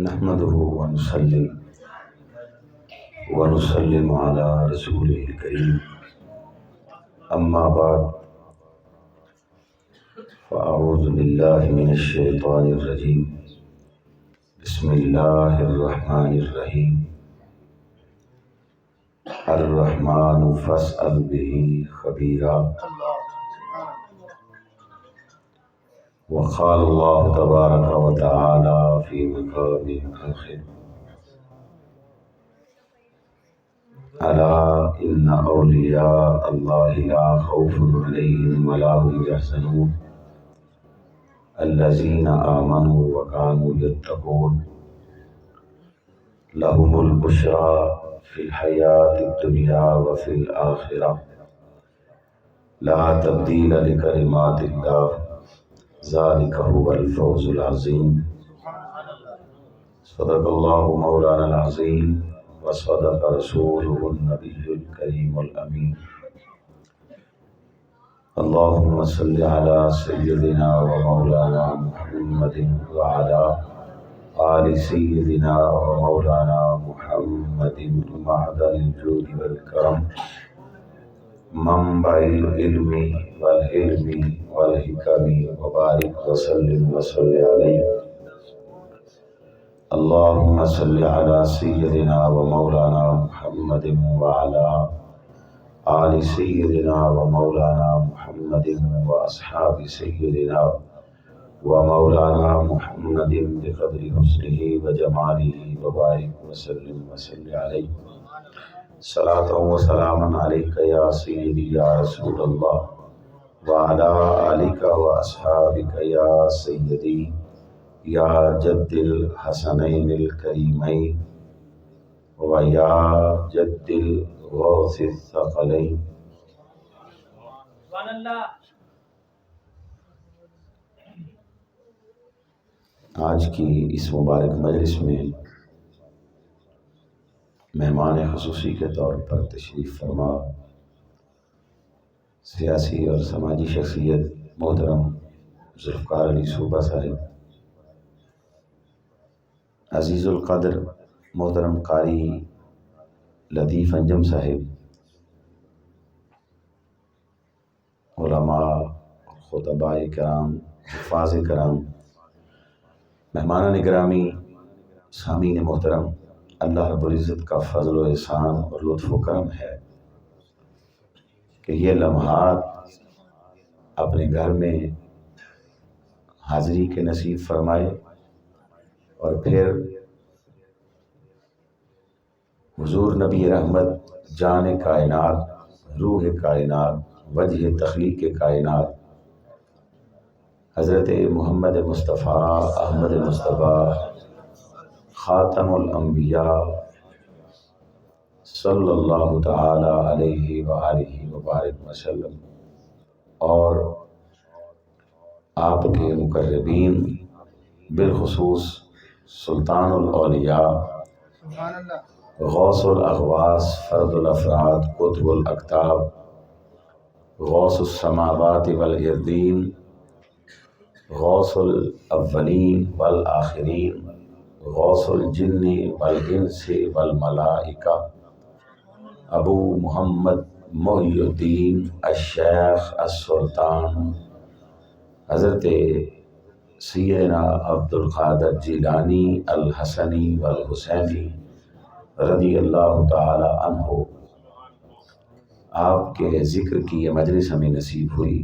نحمده ونصلي ونسلم على رسوله الكريم أما بعد فأعوذ بالله من الشيطان الرجيم بسم الله الرحمن الرحيم الرحمن فاسأل به خبيرا وقال الله تبارك وتعالى في مقام آخر ألا إن أولياء الله لا خوف عليهم ولا هم يحزنون الذين آمنوا وكانوا يتقون لهم البشرى في الحياة الدنيا وفي الآخرة لا تبديل لكلمات الله ذلك هو الفوز العظيم صدق الله مولانا العظيم وصدق رسوله النبي الكريم الأمين اللهم صل على سيدنا ومولانا محمد وعلى آل سيدنا ومولانا محمد معدن الجود والكرم منبع العلم والحلم والحكم وبارك وسلم وصل عليه اللهم صل على سيدنا ومولانا محمد وعلى آل سيدنا ومولانا محمد وأصحاب سيدنا ومولانا محمد بقدر حسنه وجماله وبارك وسلم وصل عليه صلاة وسلاما عليك يا سيدي يا رسول الله وعلى آلك وأصحابك يا سيدي يا جد الحسنين الكريمين ويا جد الغوث الثقلين آج کی اس مبارک مجلس میں مہمان خصوصی کے طور پر تشریف فرما سیاسی اور سماجی شخصیت محترم ذوالفقار علی صوبہ صاحب، عزیز القدر محترم قاری لطیف انجم صاحب، علماء، خطباء کرام، حفاظ کرام، مہمانان گرامی، سامعین محترم، اللہ رب العزت کا فضل و احسان اور لطف و کرم ہے کہ یہ لمحات اپنے گھر میں حاضری کے نصیب فرمائے اور پھر حضور نبی رحمت، جان کائنات، روح کائنات، وجہ تخلیق کائنات حضرت محمد مصطفیٰ احمد مصطفیٰ خاتم الانبیاء صلی اللہ تعالی علیہ وآلہ وبارک وسلم اور آپ کے مقربین بالخصوص سلطان الاولیاء، غوث الاغواث، فرد الافراد، قطب الاقطاب، غوث السماوات والارضین، غوث الاولین والآخرین، غوث الجن والانس والملائکہ، ابو محمد محی الدین الشیخ السلطان حضرت سیدنا عبد القادر جیلانی الحسنی والحسینی رضی اللہ تعالی عنہ، آپ کے ذکر کی یہ مجلس ہمیں نصیب ہوئی۔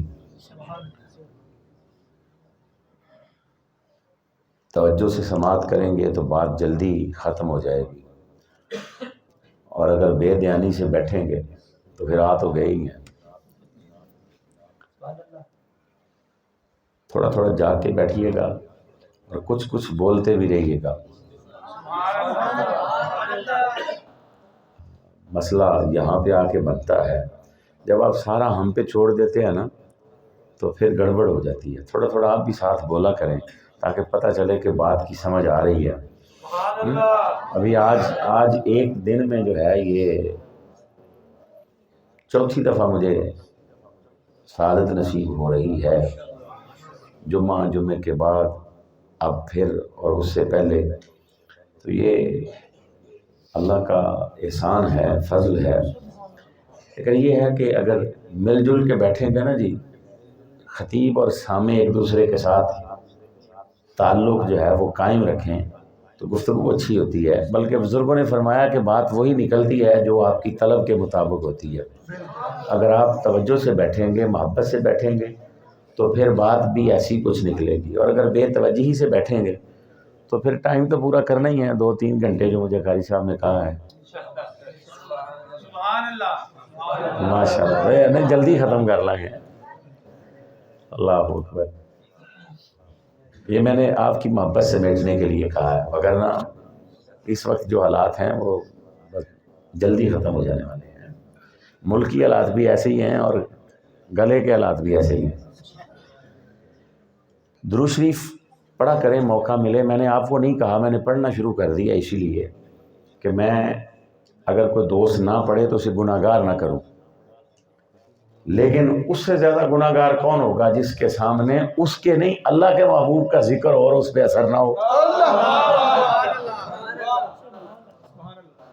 توجہ سے سماعت کریں گے تو بات جلدی ختم ہو جائے گی، اور اگر بے دھیانی سے بیٹھیں گے تو پھر آ تو گئے ہی ہیں۔ تھوڑا تھوڑا جا کے بیٹھیے گا اور کچھ بولتے بھی رہیے گا۔ مسئلہ یہاں پہ آ کے بنتا ہے، جب آپ سارا ہم پہ چھوڑ دیتے ہیں نا تو پھر گڑبڑ ہو جاتی ہے۔ تھوڑا تھوڑا آپ بھی ساتھ بولا کریں تاکہ پتہ چلے کہ بات کی سمجھ آ رہی ہے۔ ابھی آج ایک دن میں جو ہے یہ چوتھی دفعہ مجھے سعادت نصیب ہو رہی ہے، جمعے کے بعد اب پھر، اور اس سے پہلے تو یہ اللہ کا احسان ہے، فضل ہے۔ لیکن یہ ہے کہ اگر مل جل کے بیٹھیں گے نا جی، خطیب اور سامع ایک دوسرے کے ساتھ تعلق جو ہے وہ قائم رکھیں تو گفتگو اچھی ہوتی ہے۔ بلکہ بزرگوں نے فرمایا کہ بات وہی نکلتی ہے جو آپ کی طلب کے مطابق ہوتی ہے۔ اگر آپ توجہ سے بیٹھیں گے، محبت سے بیٹھیں گے تو پھر بات بھی ایسی کچھ نکلے گی، اور اگر بے توجہی سے بیٹھیں گے تو پھر ٹائم تو پورا کرنا ہی ہے، 2-3 گھنٹے جو مجھے قاری صاحب نے کہا ہے، ماشاء اللہ نہیں جلدی ختم کر لیں گے۔ اللہ اکبر، یہ میں نے آپ کی محبت سے بیٹھنے کے لیے کہا ہے، وگرنہ اس وقت جو حالات ہیں وہ بس جلدی ختم ہو جانے والے ہیں۔ ملکی حالات بھی ایسے ہی ہیں اور گلے کے حالات بھی ایسے ہی ہیں۔ درود شریف پڑھا کریں، موقع ملے۔ میں نے آپ کو نہیں کہا، میں نے پڑھنا شروع کر دیا اسی لیے کہ میں اگر کوئی دوست نہ پڑھے تو اسے گناہ گار نہ کروں، لیکن اس سے زیادہ گناہ گار کون ہوگا جس کے سامنے اس کے نہیں اللہ کے محبوب کا ذکر اور اس پہ اثر نہ ہو۔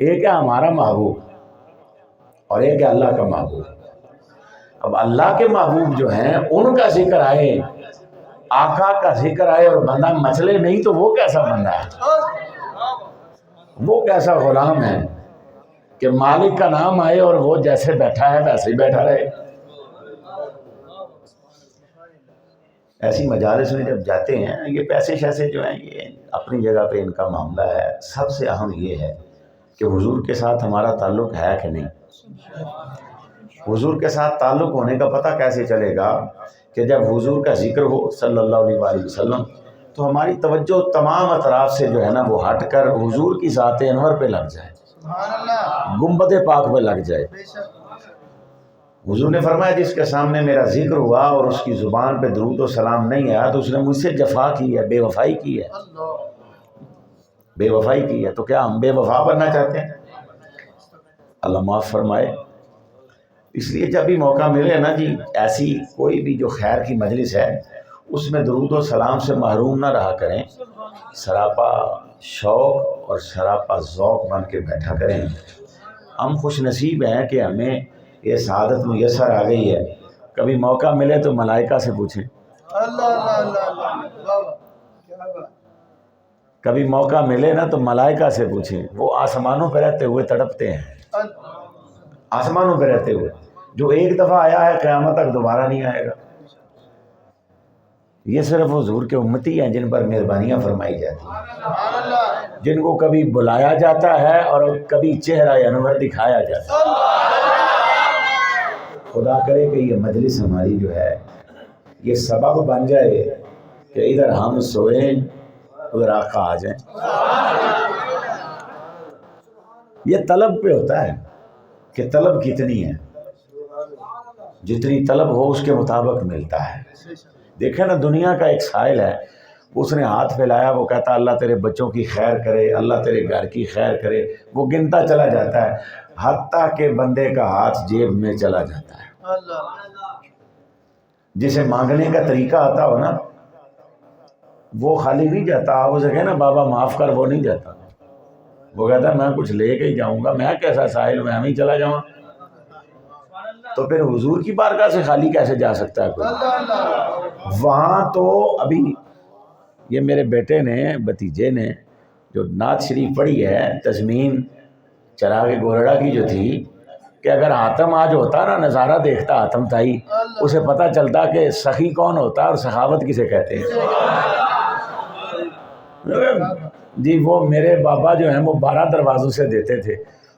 ایک ہے ہمارا محبوب اور ایک ہے اللہ کا محبوب۔ اب اللہ کے محبوب جو ہیں ان کا ذکر آئے، آقا کا ذکر آئے اور بندہ مچلے نہیں تو وہ کیسا بندہ ہے، وہ کیسا غلام ہے کہ مالک کا نام آئے اور وہ جیسے بیٹھا ہے ویسے ہی بیٹھا رہے۔ ایسی مجالس میں جب جاتے ہیں، یہ پیسے شیسے جو ہیں یہ اپنی جگہ پہ ان کا معاملہ ہے، سب سے اہم یہ ہے کہ حضور کے ساتھ ہمارا تعلق ہے کہ نہیں۔ حضور کے ساتھ تعلق ہونے کا پتہ کیسے چلے گا کہ جب حضور کا ذکر ہو صلی اللہ علیہ وآلہ وسلم تو ہماری توجہ تمام اطراف سے جو ہے نا وہ ہٹ کر حضور کی ذات انور پہ لگ جائے، گنبد پاک پہ لگ جائے۔ حضور نے فرمایا جس کے سامنے میرا ذکر ہوا اور اس کی زبان پہ درود و سلام نہیں آیا تو اس نے مجھ سے جفا کی ہے، بے وفائی کی ہے، بے وفائی کی ہے۔ تو کیا ہم بے وفا بننا چاہتے ہیں؟ اللہ معاف فرمائے۔ اس لیے جب بھی موقع ملے نا جی، ایسی کوئی بھی جو خیر کی مجلس ہے اس میں درود و سلام سے محروم نہ رہا کریں، سراپا شوق اور سراپا ذوق بن کے بیٹھا کریں۔ ہم خوش نصیب ہیں کہ ہمیں یہ سعادت میسر آ گئی ہے۔ کبھی موقع ملے تو ملائکہ سے پوچھیں، کبھی موقع ملے نا تو ملائکہ سے پوچھیں، وہ آسمانوں پہ رہتے ہوئے تڑپتے ہیں، آسمانوں پہ رہتے ہوئے، جو ایک دفعہ آیا ہے قیامت تک دوبارہ نہیں آئے گا۔ یہ صرف حضور کے امتی ہیں جن پر مہربانیاں فرمائی جاتی ہیں، جن کو کبھی بلایا جاتا ہے اور کبھی چہرہ انور دکھایا جاتا ہے۔ خدا کرے کہ یہ مجلس ہماری جو ہے یہ سبب بن جائے کہ ادھر ہم سوئیں ادھر آقا آ جائیں۔ یہ طلب پہ ہوتا ہے کہ طلب کتنی ہے، جتنی طلب ہو اس کے مطابق ملتا ہے۔ دیکھیں نا، دنیا کا ایک سائل ہے، اس نے ہاتھ پھیلایا، وہ کہتا اللہ تیرے بچوں کی خیر کرے، اللہ تیرے گھر کی خیر کرے، وہ گنتا چلا جاتا ہے حتیٰ کہ بندے کا ہاتھ جیب میں چلا جاتا ہے۔ جسے مانگنے کا طریقہ آتا ہو نا وہ خالی نہیں جاتا، آپ اسے کہیں نا بابا معاف کر، وہ نہیں جاتا، وہ کہتا ہے میں کچھ لے کے ہی جاؤں گا، میں کیسا سائل، میں ہی چلا جاؤں۔ تو پھر حضور کی بارگاہ سے خالی کیسے جا سکتا ہے کوئی؟ وہاں تو ابھی یہ میرے بیٹے نے، بھتیجے نے جو نعت شریف پڑھی ہے تضمین چراغ گورڑا کی جو تھی، کہ اگر حاتم آج ہوتا نا، نظارہ دیکھتا حاتم تائی، اسے پتہ چلتا کہ سخی کون ہوتا ہے اور سخاوت کسے کہتے ہیں۔ جی وہ میرے بابا جو ہیں وہ 12 دروازوں سے دیتے تھے،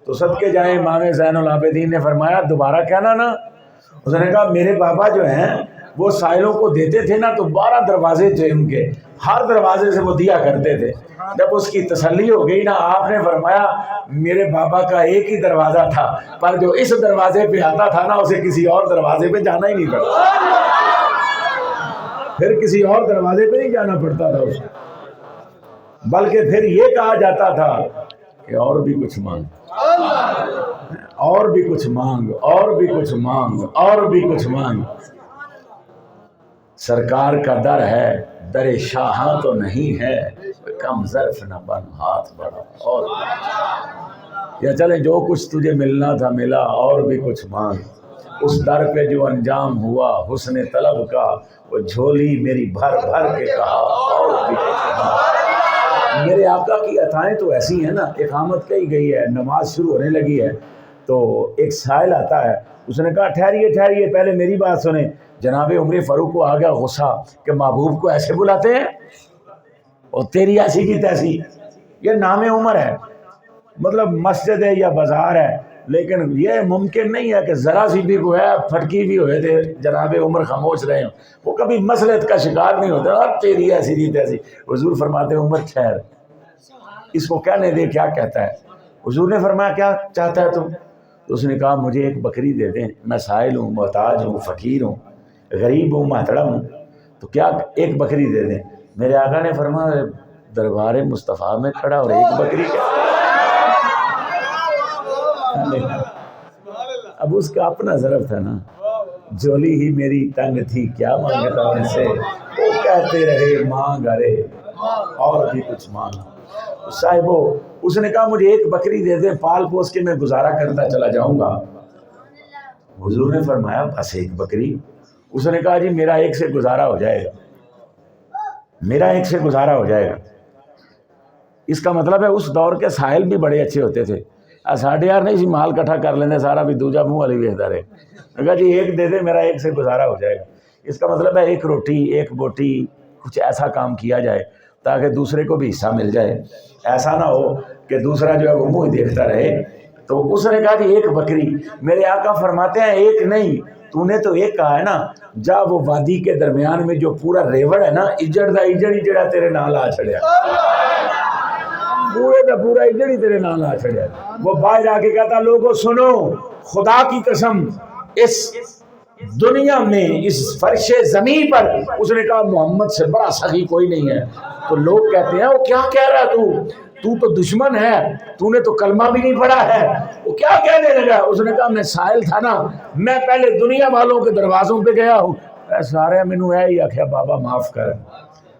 تو صدقے جائیں امام زین العابدین نے فرمایا دوبارہ کہنا نا، اس نے کہا میرے بابا جو ہیں وہ سائلوں کو دیتے تھے نا تو 12 دروازے تھے ان کے، ہر دروازے سے وہ دیا کرتے تھے۔ جب اس کی تسلی ہو گئی نا، آپ نے فرمایا میرے بابا کا ایک ہی دروازہ تھا، پر جو اس دروازے پہ آتا تھا نا اسے کسی اور دروازے پہ جانا ہی نہیں پڑتا، پھر کسی اور دروازے پہ نہیں جانا پڑتا تھا اسے، بلکہ پھر یہ کہا جاتا تھا کہ اور بھی کچھ مانگ، اور بھی کچھ مانگ، اور بھی کچھ مانگ، اور بھی کچھ مانگ۔ سرکار کا در ہے، در شاہاں تو نہیں ہے، کم ظرف نہ بن ہاتھ بڑھا اور یا چلے جو کچھ تجھے ملنا تھا ملا اور بھی کچھ مانگ، اس در پہ جو انجام ہوا حسن طلب کا، وہ جھولی میری بھر بھر کے کہا اور بھی کچھ مانگ۔ میرے آقا کی عطائیں تو ایسی ہیں نا، اقامت کہی گئی ہے، نماز شروع ہونے لگی ہے تو ایک سائل آتا ہے، اس نے کہا ٹھہریے ٹھہریے پہلے میری بات سنیں۔ جناب عمر فاروق کو آ گیا غصہ کہ محبوب کو ایسے بلاتے ہیں، اور تیری ایسی کی تیسی، یہ نام عمر ہے، مطلب مسجد ہے یا بازار ہے، لیکن یہ ممکن نہیں ہے کہ ذرا سی بھی کو ہے پھٹکی بھی ہوئے تھے جناب عمر خاموش رہے ہیں، وہ کبھی مسلط کا شکار نہیں ہوتا، اور تیری ایسی کی تیسی۔ حضور فرماتے ہیں عمر ٹھہر، اس کو کہنے دے کیا کہتا ہے۔ حضور نے فرمایا کیا چاہتا ہے تم؟ تو اس نے کہا مجھے ایک بکری دے دیں، میں سائل ہوں، محتاج ہوں، فقیر ہوں، غریب ہوں، محترم ہوں، تو کیا ایک بکری دے دیں؟ میرے آقا نے فرمایا دربار مصطفیٰ میں کھڑا اور ایک بکری کیا؟ اب اس کا اپنا ظرف تھا نا، جولی ہی میری تنگ تھی کیا مانگتا ان سے، وہ کہتے رہے مانگ ارے اور بھی کچھ مانگ۔ صاحبو اس نے کہا مجھے ایک بکری دے دیں، پال پوس کے میں گزارا کرتا چلا جاؤں گا۔ حضور نے فرمایا بس ایک بکری؟ اس نے کہا جی میرا ایک سے گزارا ہو جائے گا، میرا ایک سے گزارا ہو جائے گا۔ اس کا مطلب ہے اس دور کے ساحل بھی بڑے اچھے ہوتے تھے، ساڑھے یار نہیں سی مال کٹھا کر لینے سارا بھی دوجا منہ والی بھی ادھر ہے، کہا جی ایک دے دے میرا ایک سے گزارا ہو جائے گا۔ اس کا مطلب ہے ایک روٹی ایک بوٹی کچھ ایسا کام کیا جائے تاکہ دوسرے کو بھی حصہ مل جائے، ایسا نہ ہو کہ دوسرا جو ہے وہ منہ دیکھتا رہے۔ تو اس نے کہا جی ایک بکری۔ میرے آقا فرماتے ہیں ایک نہیں، تو نے تو ایک کہا ہے نا، جا وہ وادی کے درمیان میں جو پورا ریوڑ ہے نا، اجڑ دا اجڑ ہی جڑا تیرے نال آ چھڑیا، پورے دا پورا اجڑ ہی تیرے نال آ چھڑیا۔ وہ باہر آ کے کہتا لوگوں سنو، خدا کی قسم اس دنیا میں اس فرش زمین پر، اس نے کہا محمد سے بڑا سخی کوئی نہیں ہے۔ تو لوگ کہتے ہیں وہ کیا کہہ رہا تو تو دشمن ہے، تو نے تو کلمہ بھی نہیں پڑھا ہے، وہ کیا کہنے لگا؟ اس نے کہا میں سائل تھا نا، میں پہلے دنیا والوں کے دروازوں پہ گیا ہوں، سارے مینوں اے ہی آخیا بابا معاف کر،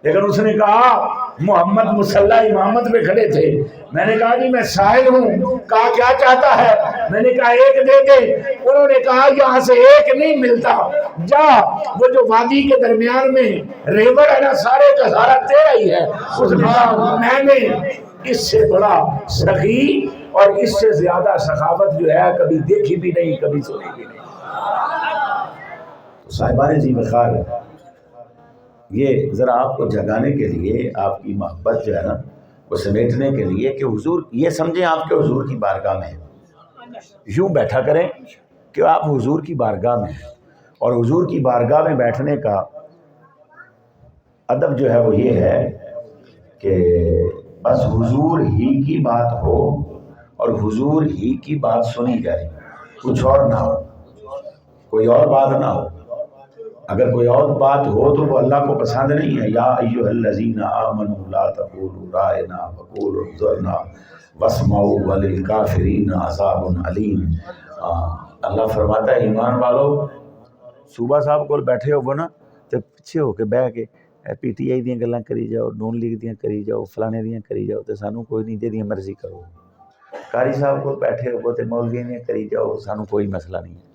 لیکن اس نے کہا محمد مسلح امامت میں کھڑے تھے، میں نے کہا جی میں سائل ہوں، کہا کیا چاہتا ہے؟ میں نے کہا ایک دے دے، انہوں نے کہا یہاں سے ایک نہیں ملتا، جا وہ جو وادی کے درمیان میں ریور ہے نا سارے کا سارا تیرا ہی ہے۔ اس نے کہا میں نے اس سے بڑا سخی اور اس سے زیادہ سخاوت جو ہے کبھی دیکھی بھی نہیں، کبھی سنی بھی نہیں۔ صاحبان جی بخار، یہ ذرا آپ کو جگانے کے لیے، آپ کی محبت جو ہے نا وہ سمیٹنے کے لیے کہ حضور یہ سمجھیں آپ کے حضور کی بارگاہ میں ہیں، یوں بیٹھا کریں کہ آپ حضور کی بارگاہ میں ہیں، اور حضور کی بارگاہ میں بیٹھنے کا ادب جو ہے وہ یہ ہے کہ بس حضور ہی کی بات ہو اور حضور ہی کی بات سنی جائے، کچھ اور نہ ہو، کوئی اور بات نہ ہو۔ اگر کوئی اور بات ہو تو وہ اللہ کو پسند نہیں ہے۔ یا ایھا الذین آمنوا لا تقولوا رائنا وقولوا انظرنا واسمعوا وللکافرین عذاب علیم۔ اللہ فرماتا ہے ایمان والو، صوبہ صاحب کو بیٹھے ہو نا تے پیچھے ہو کے بہ کے پی ٹی آئی دیاں گلاں کری جاؤ، نون لیگ دیاں کری جاؤ، فلانے دیاں کری جاؤ، تے سانو کوئی نہیں، جہاں مرضی کرو۔ قاری صاحب کو بیٹھے ہو تے مولوی دیاں کری جاؤ، سانو کوئی مسئلہ نہیں ہے۔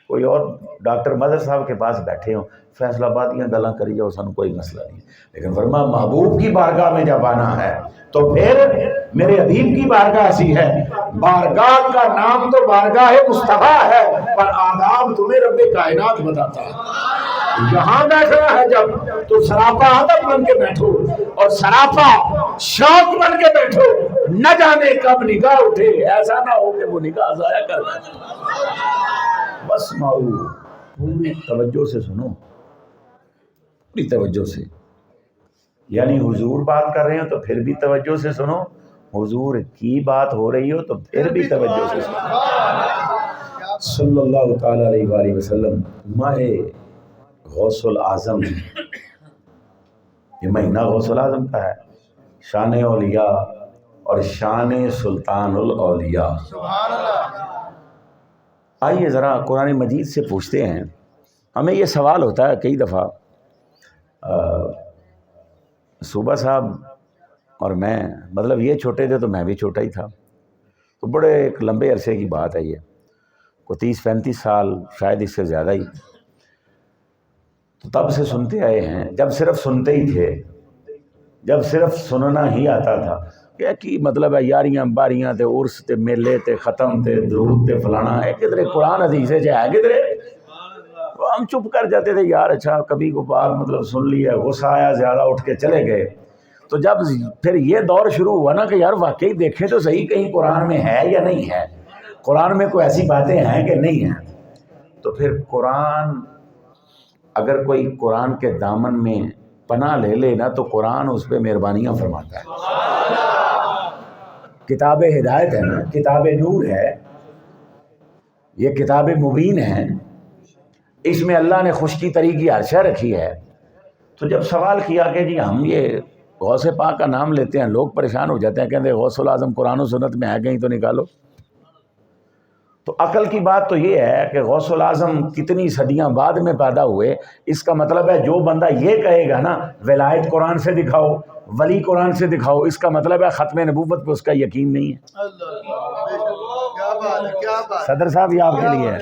کوئی اور ڈاکٹر مظہر صاحب کے پاس بیٹھے ہوں، فیصلہ آبادیاں گلاں کری جاؤ، سانو کوئی مسئلہ نہیں، لیکن فرمایا محبوب کی بارگاہ میں جب آنا ہے تو پھر میرے حبیب کی بارگاہ ایسی ہے۔ بارگاہ کا نام تو بارگاہ مصطفیٰ ہے، پر آداب تمہیں رب کائنات بتاتا ہے۔ یہاں بیٹھنا ہے جب تو سراپا ادب بن کے بیٹھو اور سراپا شوق بن کے بیٹھو، نہ جانے کب نگاہ اٹھے، ایسا نہ ہو کہ وہ نگاہ ضائع کر بیٹھے۔ بس ماؤ، پوری توجہ سے سنو، پوری توجہ سے، یعنی حضور بات کر رہے ہو تو پھر بھی توجہ سے سنو، حضور کی بات ہو رہی ہو تو پھر بھی توجہ سے سنو۔ صلی اللہ تعالی علیہ وآلہ وسلم، ماہ غوث العظم، یہ مہینہ غوث العظم کا ہے، شان اولیاء اور شان سلطان الاولیاء۔ آئیے ذرا قرآن مجید سے پوچھتے ہیں، ہمیں یہ سوال ہوتا ہے کئی دفعہ صوبہ صاحب اور میں، مطلب یہ چھوٹے تھے تو میں بھی چھوٹا ہی تھا، تو بڑے ایک لمبے عرصے کی بات ہے یہ، کو 30-35 سال شاید اس سے زیادہ ہی، تو تب سے سنتے آئے ہیں، جب صرف سنتے ہی تھے، جب صرف سننا ہی آتا تھا کیا کی مطلب ہے، یاریاں باریاں تے عرس تے میلے تے ختم تے درود تے فلانا ہے، کدھرے قرآن حدیث ہے جائے کدھرے، ہم چپ کر جاتے تھے یار، اچھا کبھی کو بات مطلب سن لیا، غصہ آیا زیادہ اٹھ کے چلے گئے۔ تو جب پھر یہ دور شروع ہوا نا کہ یار واقعی دیکھیں تو صحیح کہیں قرآن میں ہے یا نہیں ہے، قرآن میں کوئی ایسی باتیں ہیں کہ نہیں ہیں، تو پھر قرآن اگر کوئی قرآن کے دامن میں پناہ لے لے نا تو قرآن اس پہ مہربانیاں فرماتا ہے۔ کتاب ہدایت ہے نا، کتاب نور ہے، یہ کتاب مبین ہے، اس میں اللہ نے خشکی طری کی عرشہ رکھی ہے۔ تو جب سوال کیا کہ جی ہم یہ غوث پاک کا نام لیتے ہیں، لوگ پریشان ہو جاتے ہیں، کہتے ہیں غوث الاعظم قرآن و سنت میں ہے کہیں تو نکالو۔ تو عقل کی بات تو یہ ہے کہ غوث الاعظم کتنی صدیاں بعد میں پیدا ہوئے، اس کا مطلب ہے جو بندہ یہ کہے گا نا ولایت قرآن سے دکھاؤ، ولی قرآن سے دکھاؤ، اس کا مطلب ہے ختم نبوت پہ اس کا یقین نہیں ہے۔ صدر صاحب یہ آپ کے لیے ہے،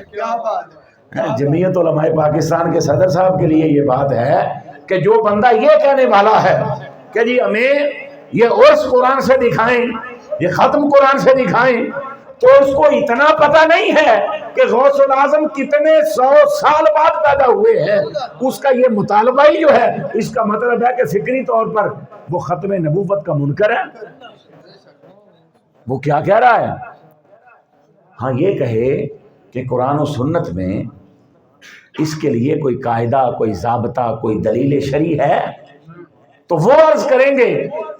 جمعیت علماء پاکستان کے صدر صاحب کے لیے یہ بات ہے کہ جو بندہ یہ کہنے والا ہے کہ جی ہمیں یہ عرس قرآن سے دکھائیں، یہ ختم قرآن سے دکھائیں، تو اس کو اتنا پتہ نہیں ہے کہ غوث الاعظم کتنے 100 سال بعد پیدا ہوئے ہیں، اس کا یہ مطالبہ ہی جو ہے اس کا مطلب ہے کہ فکری طور پر وہ ختم نبوت کا منکر ہے۔ وہ کیا کہہ رہا ہے؟ ہاں یہ کہے کہ قرآن و سنت میں اس کے لیے کوئی قاعدہ، کوئی ضابطہ، کوئی دلیل شرعی ہے تو وہ عرض کریں گے،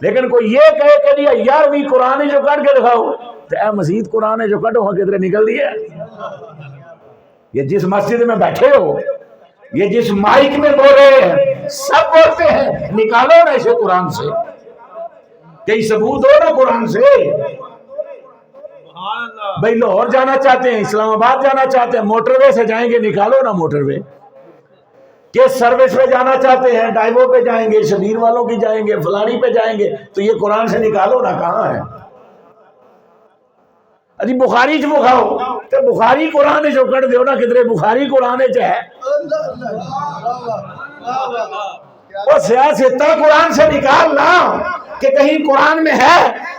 لیکن کوئی یہ کہے کہ جی 11ویں قرآن ہے جو کٹ کے دکھاؤ، تو اے مزید قرآن ہے جو کٹ ہو کدھر نکل دیا۔ یہ جس مسجد میں بیٹھے ہو، یہ جس مائک میں بول رہے ہیں، سب بولتے ہیں نکالو نا اسے قرآن سے، کئی ثبوت ہو نا قرآن سے۔ بھائی لاہور جانا چاہتے ہیں، اسلام آباد جانا چاہتے ہیں، موٹر وے سے جائیں گے، نکالو نا موٹر وے۔ کس سروس پہ جانا چاہتے ہیں، ڈائیو پہ جائیں گے، شبیر والوں کی جائیں گے، فلانی پہ جائیں گے، تو یہ قرآن سے نکالو نا، کہاں ہے؟ اجی بخاری چ بخاؤ تے بخاری قرآن جو کٹ دیو نا کدھر، بخاری قرآن چ ہے، وہ سیاستہ قرآن سے نکال نا کہ کہیں قرآن میں ہے،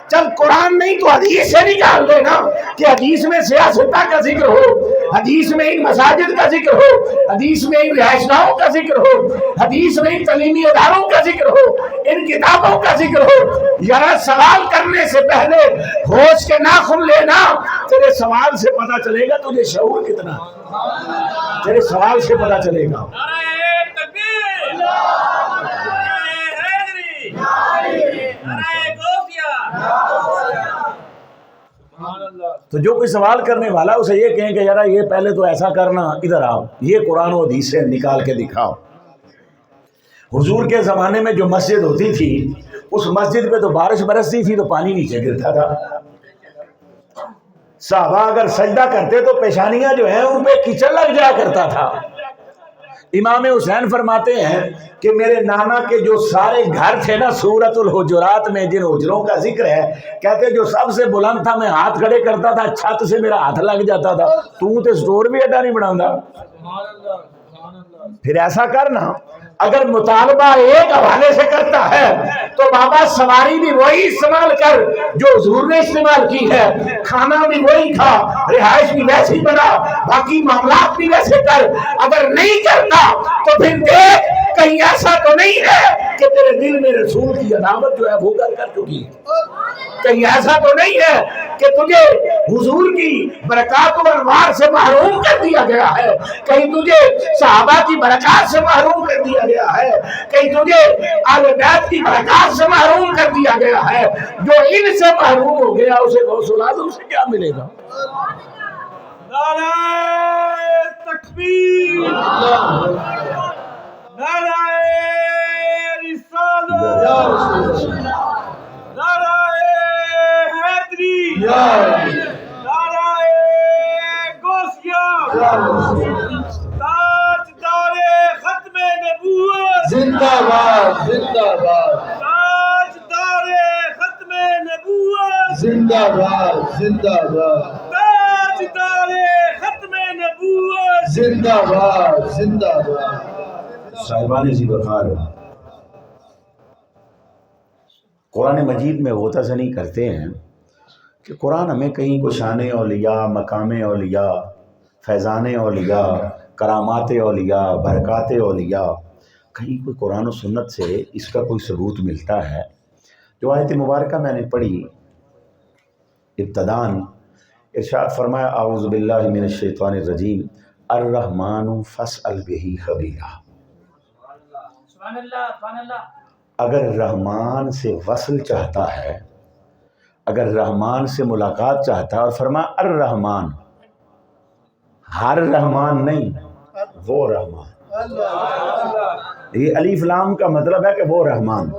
چل قرآن نہیں تو حدیث سے نکال دینا کہ حدیث میں سیاستہ کا ذکر ہو، حدیث میں ان مساجد کا ذکر ہو، حدیث میں ان رہائش گاہوں کا ذکر ہو، حدیث میں ان تعلیمی اداروں کا ذکر ہو، ان کتابوں کا ذکر ہو۔ یار سوال کرنے سے پہلے ہوش کے ناخن لینا، تیرے سوال سے پتہ چلے گا تجھے شعور کتنا، تیرے سوال سے پتہ چلے گا۔ تو جو کوئی سوال کرنے والا اسے یہ کہیں کہ یار یہ پہلے تو ایسا کرنا، ادھر آؤ یہ قرآن و حدیث سے نکال کے دکھاؤ۔ حضور کے زمانے میں جو مسجد ہوتی تھی، اس مسجد پہ تو بارش برستی تھی تو پانی نیچے گرتا تھا، صحابہ اگر سجدہ کرتے تو پیشانیاں جو ہیں ان پہ کیچڑ لگ جایا کرتا تھا۔ امام حسین فرماتے ہیں کہ میرے نانا کے جو سارے گھر تھے نا، سورۃ الحجرات میں جن حجروں کا ذکر ہے، کہتے جو سب سے بلند تھا، میں ہاتھ کھڑے کرتا تھا، چھت سے میرا ہاتھ لگ جاتا تھا، تو تے سٹور بھی اڈا نہیں بناؤں۔ پھر ایسا کرنا، اگر مطالبہ ایک حوالے سے کرتا ہے تو بابا سواری بھی وہی استعمال کر جو حضور نے استعمال کی ہے، کھانا بھی وہی کھا، رہائش بھی ویسی بنا، باقی معاملات بھی ویسے کر۔ اگر نہیں کرتا تو پھر دیکھ کہیں ایسا تو نہیں ہے کہ تیرے دل میں رسول کی عداوت جو ہے وہ کر چکی ہے، کہیں ایسا تو نہیں ہے کہ تجھے حضور کی برکات و انوار سے محروم کر دیا گیا ہے، کہیں تجھے صحابہ کی برکات سے محروم کر دیا گیا ہے، کہیں تجھے آل بیت کی برکات سے محروم کر دیا گیا ہے۔ جو ان سے محروم ہو گیا اسے غوث الاعظم سے کیا ملے گا؟ نعرہ تکبیر، نعرہ رسالت، نعرہ حیدری، نعرہ غوثیہ، تاجدار ختم نبوت زندہ باد۔ زندہ باد تاجدار ختم نبوت زندہ باد زندہ باد تاجدار ختم نبوت زندہ باد زندہ باد صاحبان ذی وقار قرآن مجید میں غوطہ زنی کرتے ہیں کہ قرآن ہمیں کہیں کو شان اولیاء، مقام اولیاء، فیضان اولیاء، کرامات اولیاء، برکات اولیاء، کہیں کوئی قرآن و سنت سے اس کا کوئی ثبوت ملتا ہے؟ جو آیت مبارکہ میں نے پڑھی ابتداً ارشاد فرمایا اعوذ باللہ من الشیطان الرجیم الرحمن فاسأل بہ خبیرا۔ سبحان اللہ سبحان اللہ۔ اگر رحمان سے وصل چاہتا ہے، اگر رحمان سے ملاقات چاہتا ہے، اور فرمایا الرحمن، ہر رحمان نہیں، وہ رحمان۔ یہ الف لام کا مطلب ہے کہ وہ رحمان،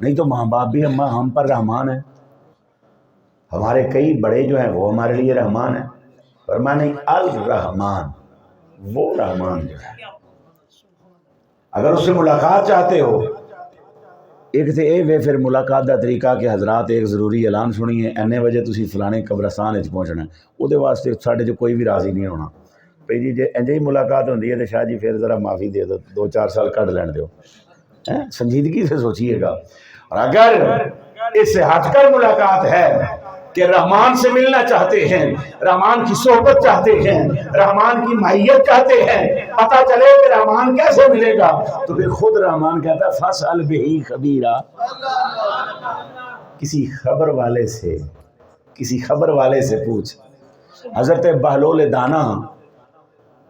نہیں تو ماں باپ بھی ہم پر رحمان ہیں، ہمارے کئی بڑے جو ہیں وہ ہمارے لیے رحمان ہیں، فرمایا نہیں الرحمان، وہ رحمان جو ہے۔ اگر اس سے ملاقات چاہتے ہو، ایک تے اے وے پھر ملاقات دا طریقہ کہ حضرات ایک ضروری اعلان سنیے، اینے وجہ تسی فلانے قبرستان وچ پہنچنا ہے، او دے واسطے ساڈے جو کوئی بھی راضی نہیں ہونا بھئی جی انجے ہی ملاقات ہوندی ہے تے شاہ جی پھر ذرا معافی دے دو، 2-4 سال کٹ لین دیو، سنجیدگی سے سوچیے گا۔ اور اگر اس سے ہٹ کر ملاقات ہے کہ رحمان سے ملنا چاہتے ہیں، رحمان کی صحبت چاہتے ہیں، رحمان کی معیت چاہتے ہیں، پتہ چلے کہ رحمان کیسے ملے گا، تو پھر خود رحمان کہتا ہے فاسأل بہ خبیرا، کسی خبر والے سے پوچھ۔ حضرت بہلول دانا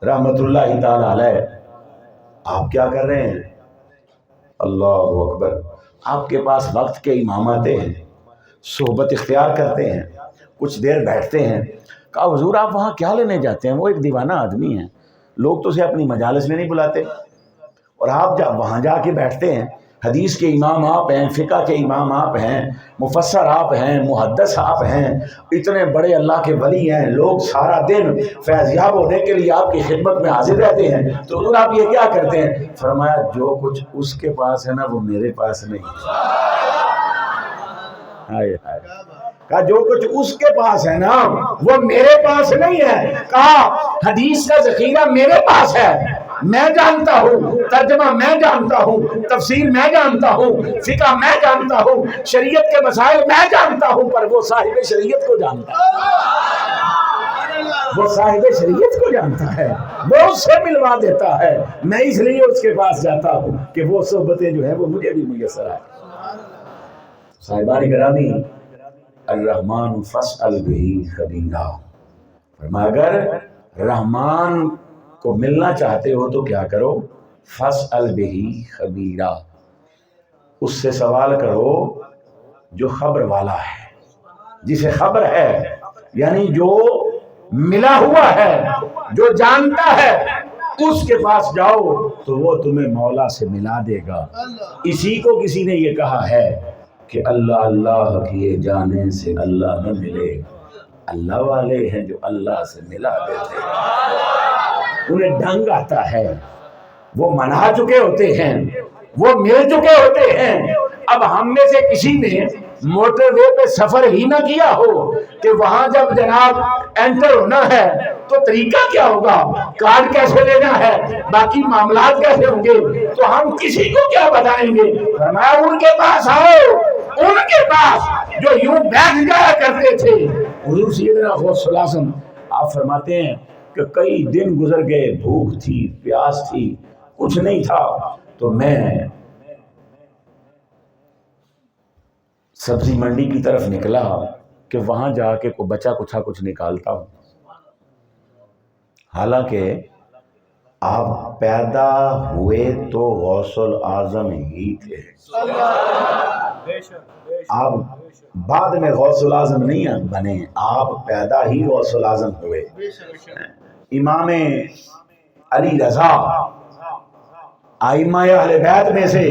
رحمت اللہ تعالی علیہ، آپ کیا کر رہے ہیں؟ اللہ اکبر، آپ کے پاس وقت کے امام آتے ہیں، صحبت اختیار کرتے ہیں، کچھ دیر بیٹھتے ہیں، کہا حضور آپ وہاں کیا لینے جاتے ہیں؟ وہ ایک دیوانہ آدمی ہیں، لوگ تو اسے اپنی مجالس میں نہیں بلاتے، اور آپ جب وہاں جا کے بیٹھتے ہیں، حدیث کے امام آپ ہیں، فقہ کے امام آپ ہیں، مفسر آپ ہیں، محدث آپ ہیں، اتنے بڑے اللہ کے ولی ہیں، لوگ سارا دن فیضیاب ہونے کے لیے آپ کی خدمت میں حاضر رہتے ہیں، تو حضور آپ یہ کیا کرتے ہیں؟ فرمایا جو کچھ اس کے پاس ہے نا وہ میرے پاس نہیں۔ کہا جو کچھ اس کے پاس ہے نا وہ میرے پاس نہیں ہے، کہا حدیث کا ذخیرہ میرے پاس ہے، میں جانتا ہوں، ترجمہ میں جانتا ہوں، تفسیر میں جانتا ہوں، فقہ میں جانتا ہوں، شریعت کے مسائل میں جانتا ہوں، پر وہ صاحب شریعت کو جانتا ہے، وہ صاحب شریعت کو جانتا ہے، وہ اس سے ملوا دیتا ہے، میں اس لیے اس کے پاس جاتا ہوں کہ وہ صحبتیں جو ہیں وہ مجھے بھی میسر آئے۔ صاحبان گرامی، الرحمن فاسأل بہ خبیرا، فرمایا اگر رحمان کو ملنا چاہتے ہو تو کیا کرو؟ فاسأل بہ خبیرا، اس سے سوال کرو جو خبر والا ہے، جسے خبر ہے، یعنی جو ملا ہوا ہے، جو جانتا ہے، اس کے پاس جاؤ تو وہ تمہیں مولا سے ملا دے گا۔ اسی کو کسی نے یہ کہا ہے کہ اللہ اللہ کیے جانے سے اللہ نہ ملے، اللہ والے ہیں جو اللہ سے ملا دیتے ہیں، انہیں ڈھنگ آتا ہے، وہ منا چکے ہوتے ہیں، وہ مل چکے ہوتے ہیں۔ اب ہم میں سے کسی نے موٹر وے پہ سفر ہی نہ کیا ہو کہ وہاں جب جناب انٹر ہونا ہے تو طریقہ کیا ہوگا، کارڈ کیسے لینا ہے، باقی معاملات کیسے ہوں گے، تو ہم کسی کو کیا بتائیں گے؟ فرمایا ان کے پاس آؤ، ان کے پاس جو یوں بیٹھ جایا کرتے تھے۔ حضور سیدنا غوث الاعظم آپ فرماتے ہیں کہ کئی دن گزر گئے، بھوک تھی، پیاس تھی، کچھ نہیں تھا، تو میں سبزی منڈی کی طرف نکلا کہ وہاں جا کے کوئی بچا کچھ نکالتا ہوں، حالانکہ آپ پیدا ہوئے تو غوث الاعظم ہی تھے، آپ بعد میں غوث الاعظم نہیں بنے، آپ پیدا ہی غوث الاعظم ہوئے۔ امام علی رضا ائمہ اہل بیت میں سے،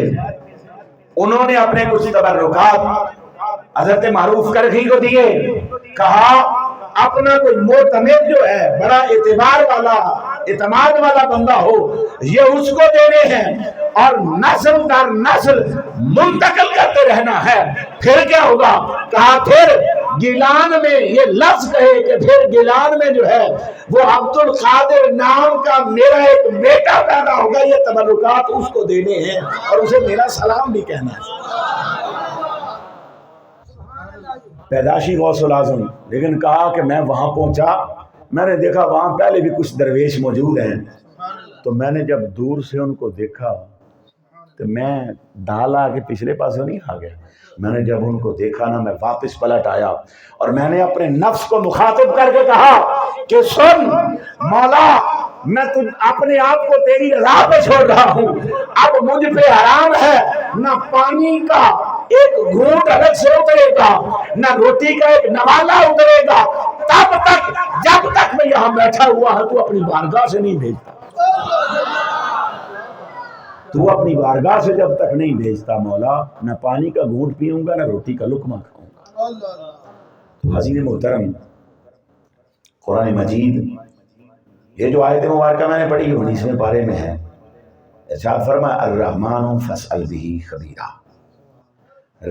انہوں نے اپنے کچھ تبرکات حضرت معروف کرخی کو دیے، کہا اپنا کوئی معتمد جو ہے بڑا اعتبار والا اعتماد والا بندہ ہو یہ اس کو دینے ہیں اور نسل در نسل منتقل کرتے رہنا ہے. پھر کیا ہوگا؟ کہا پھر گیلان میں یہ لفظ کہے کہ پھر گیلان میں جو ہے وہ عبد القادر نام کا میرا ایک بیٹا پیدا ہوگا. یہ تبرکات اس کو دینے ہیں اور اسے میرا سلام بھی کہنا ہے. پیدائشی غوث الاعظم. لیکن کہا کہ میں وہاں پہنچا, میں نے دیکھا وہاں پہلے بھی کچھ درویش موجود ہیں, تو میں نے جب دور سے ان کو دیکھا تو میں ڈال آ کے پچھلے پاسوں نہیں آ گیا. میں نے جب ان کو دیکھا نا میں واپس پلٹ آیا اور میں نے اپنے نفس کو مخاطب کر کے کہا کہ سن مولا, میں اپنے آپ کو تیری رضا پہ چھوڑ رہا ہوں. اب مجھ پہ حرام ہے نہ پانی کا ایک گھونٹ الگ سے اترے گا, نہ روٹی کا ایک نوالا اترے گا, تب تک جب تک میں یہاں بیٹھا ہوا ہوں تو اپنی بارگاہ سے نہیں بھیجتا. تو اپنی بارگاہ سے جب تک نہیں بھیجتا مولا, نہ پانی کا گھونٹ پیوں گا نہ روٹی کا لقمہ کھاؤں گا. تو حضرت محترم, قرآن مجید یہ جو آیت مبارکہ میں نے پڑھی 19ویں پارے میں ہے. ارشاد فرمایا الرحمن فاسأل به خبیرا.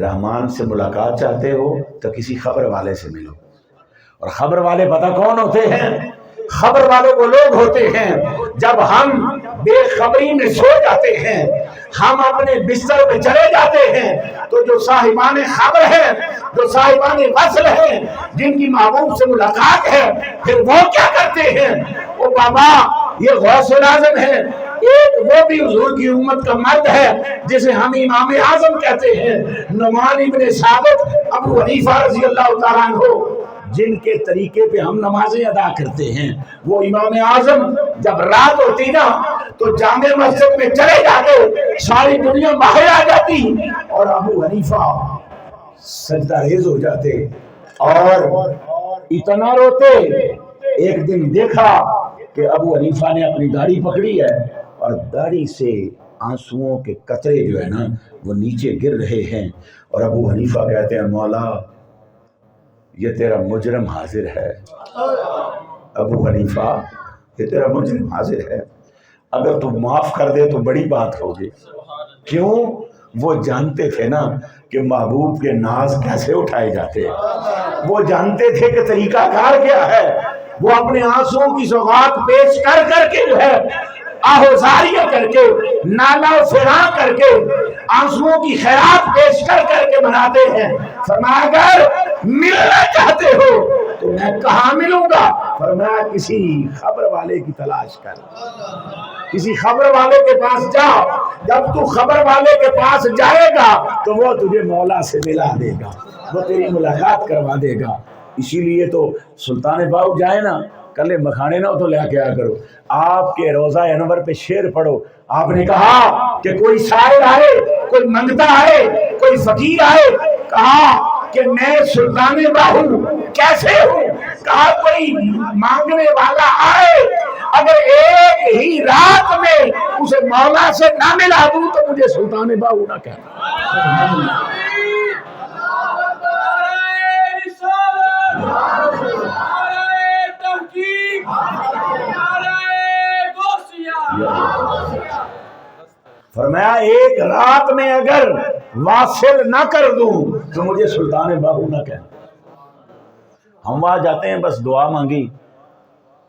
رحمان سے ملاقات چاہتے ہو تو کسی خبر والے سے ملو. اور خبر والے پتہ کون ہوتے ہیں؟ خبر والے وہ لوگ ہوتے ہیں جب ہم بے خبری میں سو جاتے ہیں, ہم اپنے بستر میں چلے جاتے ہیں, تو جو صاحبان خبر ہیں, جو صاحبان وصل ہیں, جن کی محبوب سے ملاقات ہے, پھر وہ کیا کرتے ہیں؟ وہ بابا یہ غوث الاعظم ہے, ایک وہ بھی حضور کی امت کا مرد ہے جسے ہم امام اعظم کہتے ہیں, نعمان ابن ثابت ابو حنیفہ رضی اللہ تعالیٰ عنہ, جن کے طریقے پہ ہم نمازیں ادا کرتے ہیں. وہ امام اعظم جب رات ہوتی نا تو جامع مسجد میں چلے جاتے, ساری دنیا باہر آ جاتی اور ابو حنیفہ سجدہ ریز ہو جاتے اور اتنا روتے. ایک دن دیکھا کہ ابو حنیفہ نے اپنی داڑھی پکڑی ہے اور داڑھی سے آنسوؤں کے قطرے جو ہے نا وہ نیچے گر رہے ہیں, اور ابو حنیفہ کہتے ہیں مولا یہ تیرا مجرم حاضر ہے. ابو حنیفہ یہ تیرا مجرم حاضر ہے, اگر تو معاف کر دے تو بڑی بات ہوگی. کیوں؟ وہ جانتے تھے نا کہ محبوب کے ناز کیسے اٹھائے جاتے ہیں, وہ جانتے تھے کہ طریقہ کار کیا ہے. وہ اپنے آنسوؤں کی سوغات پیش کر کر کے جو ہے آہوزاریہ کر کے, نالا فراں کر کے, آنسوؤں کی خیرات پیش کر کر کے بناتے ہیں. فرمایا اگر ملنا چاہتے ہو تو میں کہاں ملوں گا؟ فرمایا کسی خبر والے کی تلاش کر, کسی خبر والے کے پاس جا. جب تو خبر والے کے پاس جائے گا تو وہ تجھے مولا سے ملا دے گا, وہ تیری ملاقات کروا دے گا. اسی لیے تو سلطان باؤ جائے نا, کلے مکھانے نہ ہو تو لے کے آ کرو. آپ کے روضہ انور پہ شعر پڑھو. آپ نے کہا کہ کوئی سائل آئے, کوئی منگتا آئے, کوئی فقیر آئے, کہا کہ میں سلطان باہو کیسے ہوں؟ کہا کوئی مانگنے والا آئے, اگر ایک ہی رات میں اسے مولا سے نہ ملا دوں تو مجھے سلطان باہو نہ کہنا. فرمایا ایک رات میں اگر واصل نہ کر دوں تو مجھے سلطان باہو نہ کہنا. ہم وہاں جاتے ہیں بس دعا مانگی,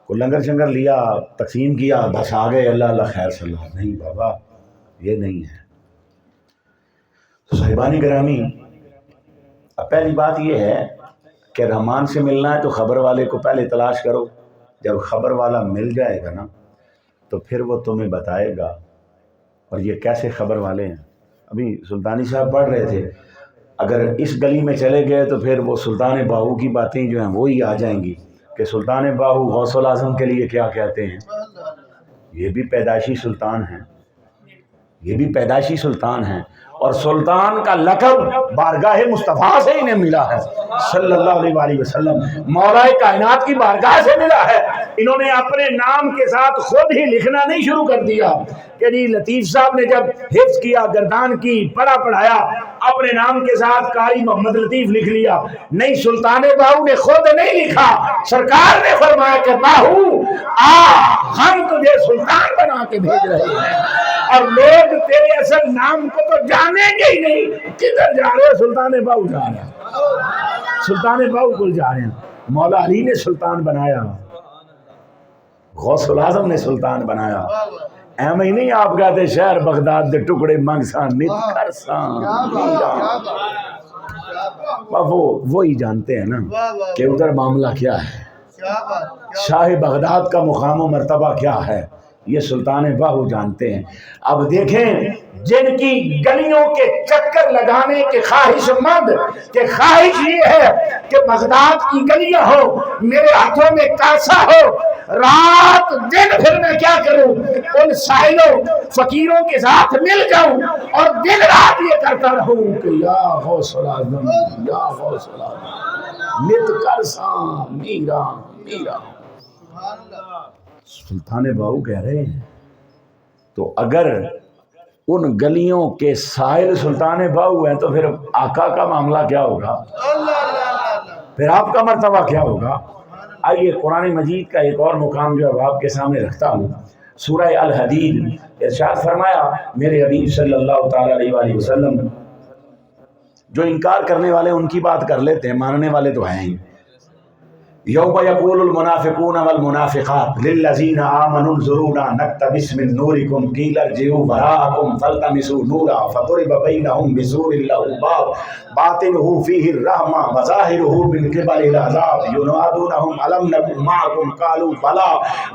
کوئی لنگر شنگر لیا, تقسیم کیا, بس آ گئے, اللہ اللہ خیر صلی اللہ. نہیں بابا یہ نہیں ہے. تو صاحبان گرامی, اب پہلی بات یہ ہے کہ رحمان سے ملنا ہے تو خبر والے کو پہلے تلاش کرو. جب خبر والا مل جائے گا نا تو پھر وہ تمہیں بتائے گا. اور یہ کیسے خبر والے ہیں؟ ابھی سلطانی صاحب پڑھ رہے تھے, اگر اس گلی میں چلے گئے تو پھر وہ سلطان باہو کی باتیں جو ہیں وہی آ جائیں گی کہ سلطان باہو غوث الاعظم کے لیے کیا کہتے ہیں. یہ بھی پیدائشی سلطان ہیں, یہ بھی پیدائشی سلطان ہیں، اور سلطان کا لقب بارگاہ مصطفیٰ سے انہیں ملا ہے صلی اللہ علیہ وآلہ وسلم، مولا کائنات کی بارگاہ سے ملا ہے۔ انہوں نے اپنے نام کے ساتھ خود ہی لکھنا نہیں شروع کر دیا کہ جی لطیف صاحب نے جب حفظ کیا، گردان کی، پڑھایا، اپنے نام کے ساتھ قاری محمد لطیف لکھ لیا، نہیں، سلطان باہو نے خود نہیں لکھا، سرکار نے فرمایا کہ باہو ہم تجھے سلطان بنا کے بھیج رہے ہیں، اور لوگ تیرے اصل نام کو تو جانیں گے ہی نہیں، کدھر جا رہے ہیں؟ سلطان باہو جا رہے ہیں، سلطان باہو کو جا رہے ہیں۔ مولا علی نے سلطان بنایا، غوث الاعظم نے سلطان بنایا، ایم ہی نہیں آپ کہتے شہر بغداد دے ٹکڑے منگسان نت کرسان، وہی جانتے ہیں نا کہ ادھر معاملہ کیا ہے، شاہ بغداد کا مقام و مرتبہ کیا ہے، یہ سلطان باہو جانتے ہیں۔ اب دیکھیں جن کی گلیوں کے چکر لگانے کے خواہش مند، کہ خواہش یہ ہے کہ بغداد کی گلیاں ہو، میرے ہاتھوں میں کاسا ہو، رات دن پھر میں کیا کروں، ان سائلوں فقیروں کے ساتھ مل جاؤں اور دن رات یہ کرتا رہوں کہ یا غوث الاعظم، یا غوث الاعظم، نت کرساں میرا میرا۔ سلطان باہو کہہ رہے ہیں تو اگر ان گلیوں کے سائل سلطان باہو ہیں تو پھر آقا کا معاملہ کیا ہوگا، پھر آپ کا مرتبہ کیا ہوگا؟ آئیے قرآن مجید کا ایک اور مقام جو اب آپ کے سامنے رکھتا ہوں، سورہ الحدید، ارشاد فرمایا میرے حبیب صلی اللہ تعالی علیہ وآلہ وسلم، جو انکار کرنے والے ان کی بات کر لیتے ہیں، ماننے والے تو ہیں ہی۔ یوم یقول المنافقون والمنافقات للذین آمنوا انظرونا نقتبس من نورکم قیل ارجعوا وراءکم فالتمسوا نورا فضرب بینہم بسور لہ باب باطنہ فیہ الرحمہ وظاہرہ من قبل العذاب ینادونہم الم نکن معکم قالوا بلی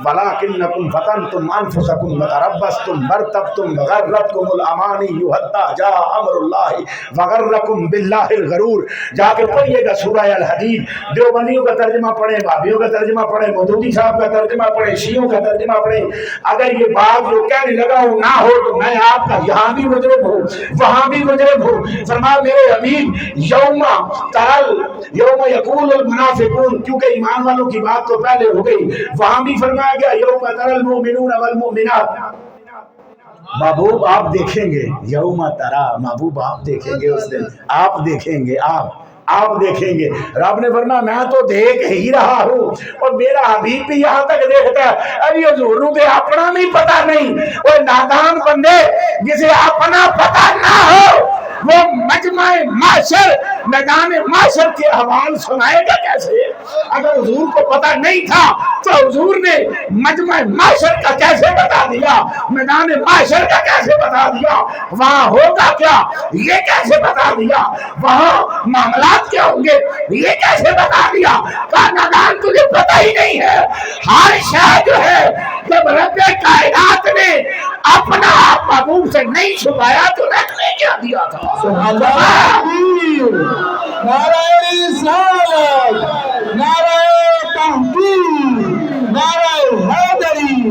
ولکنکم فتنتم انفسکم وتربصتم وارتبتم وغرتکم الامانی حتی جاء امر اللہ وغرکم باللہ الغرور۔ جا کے پڑھیے گا سورہ الحدید، دیوبندیوں کا ترجمہ پڑھیں، بھابھیوں کا ترجمہ پڑھیں، مودودی صاحب کا ترجمہ پڑھیں، شیعوں کا ترجمہ پڑھیں۔ اگر یہ بات جو کہنے لگا ہوں نہ ہو تو میں آپ کا یہاں بھی مجرم ہوں، وہاں بھی مجرم ہوں۔ فرمایا میرے حبیب یوم ترل، یوم یقول المنافقون، کیونکہ ایمان والوں کی بات تو پہلے ہو گئی، وہاں بھی فرمایا گیا یوم ترل المؤمنون والمؤمنات۔ محبوب آپ دیکھیں گے، یوم ترا، محبوب آپ دیکھیں گے اس دن، آپ دیکھیں گے، آپ دیکھیں گے۔ رب نے فرمایا میں تو دیکھ ہی رہا ہوں، اور میرا حبیب بھی یہاں تک دیکھتا ہے۔ ابھی حضور نو تے اپنا بھی پتہ نہیں، وہ نادان بندے جسے اپنا پتہ نہ ہو وہ مجمع معاشر، میدان معاشر کے احوال سنائے گا کیسے؟ اگر حضور کو پتہ نہیں تھا تو حضور نے مجمع معاشر کا کیسے بتا دیا، میدان معاشر کا کیسے بتا دیا، وہاں ہوگا کیا یہ کیسے بتا دیا، وہاں معاملات کیا ہوں گے یہ کیسے بتا دیا؟ کانادان تجھے پتہ ہی نہیں ہے۔ ہر شاہ جو ہے جب رب کائنات نے اپنا محبوب سے نہیں چھپایا تو رکھنے کیا دیا تھا؟ سبحان اللہ، نعرہ رسالت، نعرہ تحقیق، نعرہ حیدری،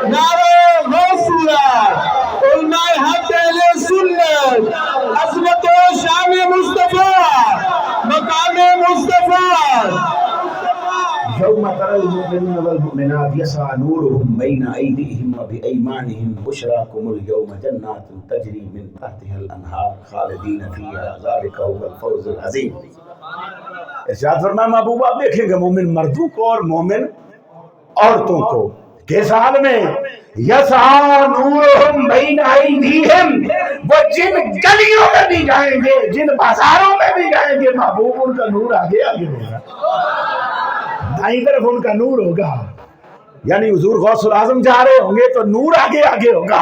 نعرہ غوثیہ، علماء حق اہل سنت، عظمت و شان مصطفیٰ، مقام مصطفیٰ۔ یوم تری المؤمنون والمؤمنات یسعی نورهم بین ایدیہم وبایمانہم بشراکم اليوم جنات تجری من تحتها الانہار خالدین فیہا ذلک هو الفوز العظیم۔ ارشاد فرمایا محبوب آپ دیکھیں گے مومن مردوں کو اور مومن عورتوں کو کس حال میں، یسعی نورهم بین ایدیہم، وہ جن گلیوں میں بھی جائیں گے، جن بازاروں میں بھی جائیں گے، محبوب ان کا نور آگے آگے ہوگا، دائیں طرف ان کا نور ہوگا۔ یعنی حضور غوث الاعظم جا رہے ہوں گے تو نور آگے آگے ہوگا،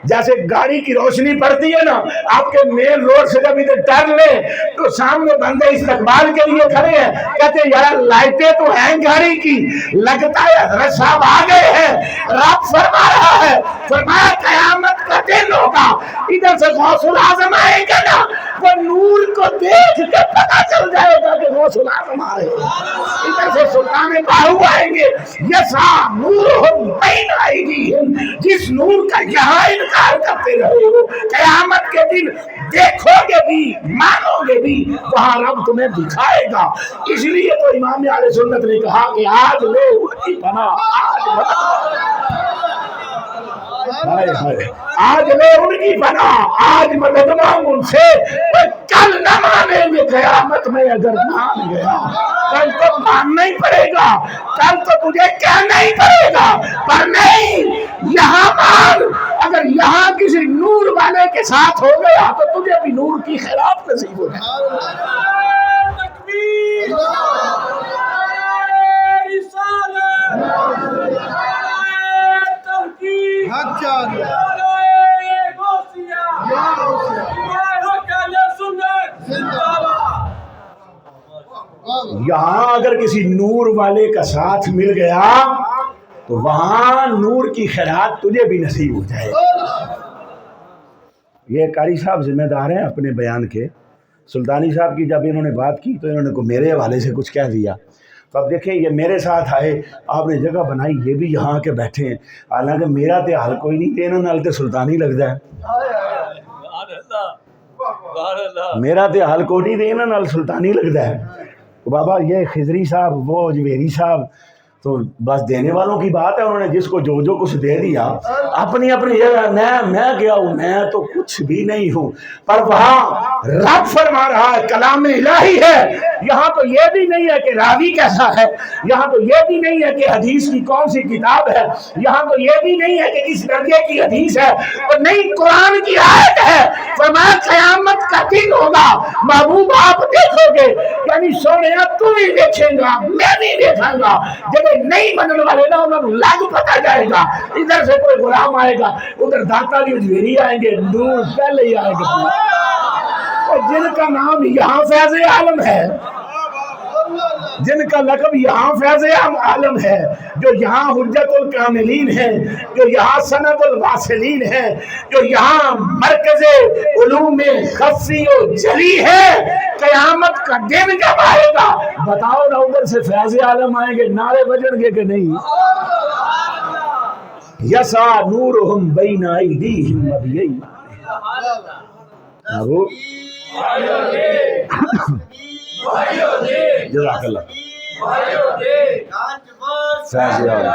جیسے گاڑی کی روشنی پڑتی ہے نا آپ کے مین روڈ سے جب ادھر ٹرن لے تو سامنے بندے استقبال کے لیے کھڑے ہیں، کہتے ہیں یار لائٹیں تو ہیں گاڑی کی، لگتا ہے حضرت صاحب آ گئے ہیں۔ رب فرما رہا ہے، فرمایا قیامت کا دن ہوگا، ادھر سے غوث الاعظم آئیں گے نا، وہ نور کو دیکھ کے پتہ چل جائے گا کہ غوث الاعظم آ رہے ہیں۔ ادھر سے سلطان باہو آئیں گے، یسعی نورہم بین ایدیہم، جس نور کا یہاں انکار کرتے رہے ہو دن دیکھو گے بھی مانو گے بھی وہاں رب تمہیں دکھائے گا. اس لیے تو امام اہل سنت نے کہا کہ آج لو ان کی پناہ, آج لو ان کی پناہ, آج مدد مانگ ان سے. کل نہ مانیں گے قیامت میں اگر مان گیا, کل تو ماننا ہی پڑے گا, کل تو تجھے کہنا ہی پڑے گا, پر نہیں یہاں مان. اگر یہاں کسی نور والے کے ساتھ ہو گیا تو تجھے بھی نور کی خیرات نصیب ہو جائے. تکبیر یہاں اگر کسی نور والے کا ساتھ مل گیا تو وہاں نور کی خیرات تجھے بھی نصیب ہو جائے. یہ قاری صاحب ذمہ دار ہیں اپنے بیان کے. سلطانی صاحب کی جب انہوں نے بات کی تو انہوں نے کو میرے حوالے سے کچھ کہہ دیا. تو اب دیکھیں یہ میرے ساتھ آئے, آپ نے جگہ بنائی, یہ بھی یہاں کے بیٹھے ہیں, حالانکہ میرا تے حال کوئی نہیں, انہوں نے تے سلطانی لگتا ہے. میرا تے حال کوئی نہیں, انہوں نے سلطانی لگتا ہے. تو بابا یہ خضری صاحب وہ جویری صاحب تو بس دینے والوں کی بات ہے, انہوں نے جس کو جو کچھ دے دیا اپنی اپنی جگہ. میں کیا ہوں, میں تو کچھ بھی نہیں ہوں, پر وہاں رب فرما رہا ہے کلام الہی ہے. یہاں تو یہ بھی نہیں ہے کہ راوی کیسا ہے, یہاں تو یہ بھی نہیں ہے کہ حدیث کی کون سی کتاب ہے, یہاں تو یہ بھی نہیں ہے کہ کس درجے کی حدیث ہے, اور نہیں قرآن کی آیت ہے. فرمایا قیامت کا دن ہوگا, محبوب آپ دیکھو گے, یعنی سونے تو بھی دیکھیں گا, میں بھی دیکھوں گا. جب نہیں بننے والے نا انہوں نے لگ پتا جائے گا, ادھر سے کوئی غلام آئے گا, ادھر داتا جی جویری آئیں گے, نور پہلے ہی آئے گا. اور جن کا نام یہاں فیض عالم ہے, جن کا لقب یہاں فیض عالم ہے, جو یہاں حجت الکاملین ہے, جو یہاں سند الواصلین ہے, جو یہاں مرکز علوم خفی و جلی ہے, قیامت کا دن جب آئے گا بتاؤ نا ادھر سے فیض عالم آئیں گے, نعرے بجن گے کہ نہیں؟ یسا نورہم بین ایدیہم و بایمانہم. ابو جزاک اللہ. فیض عالم,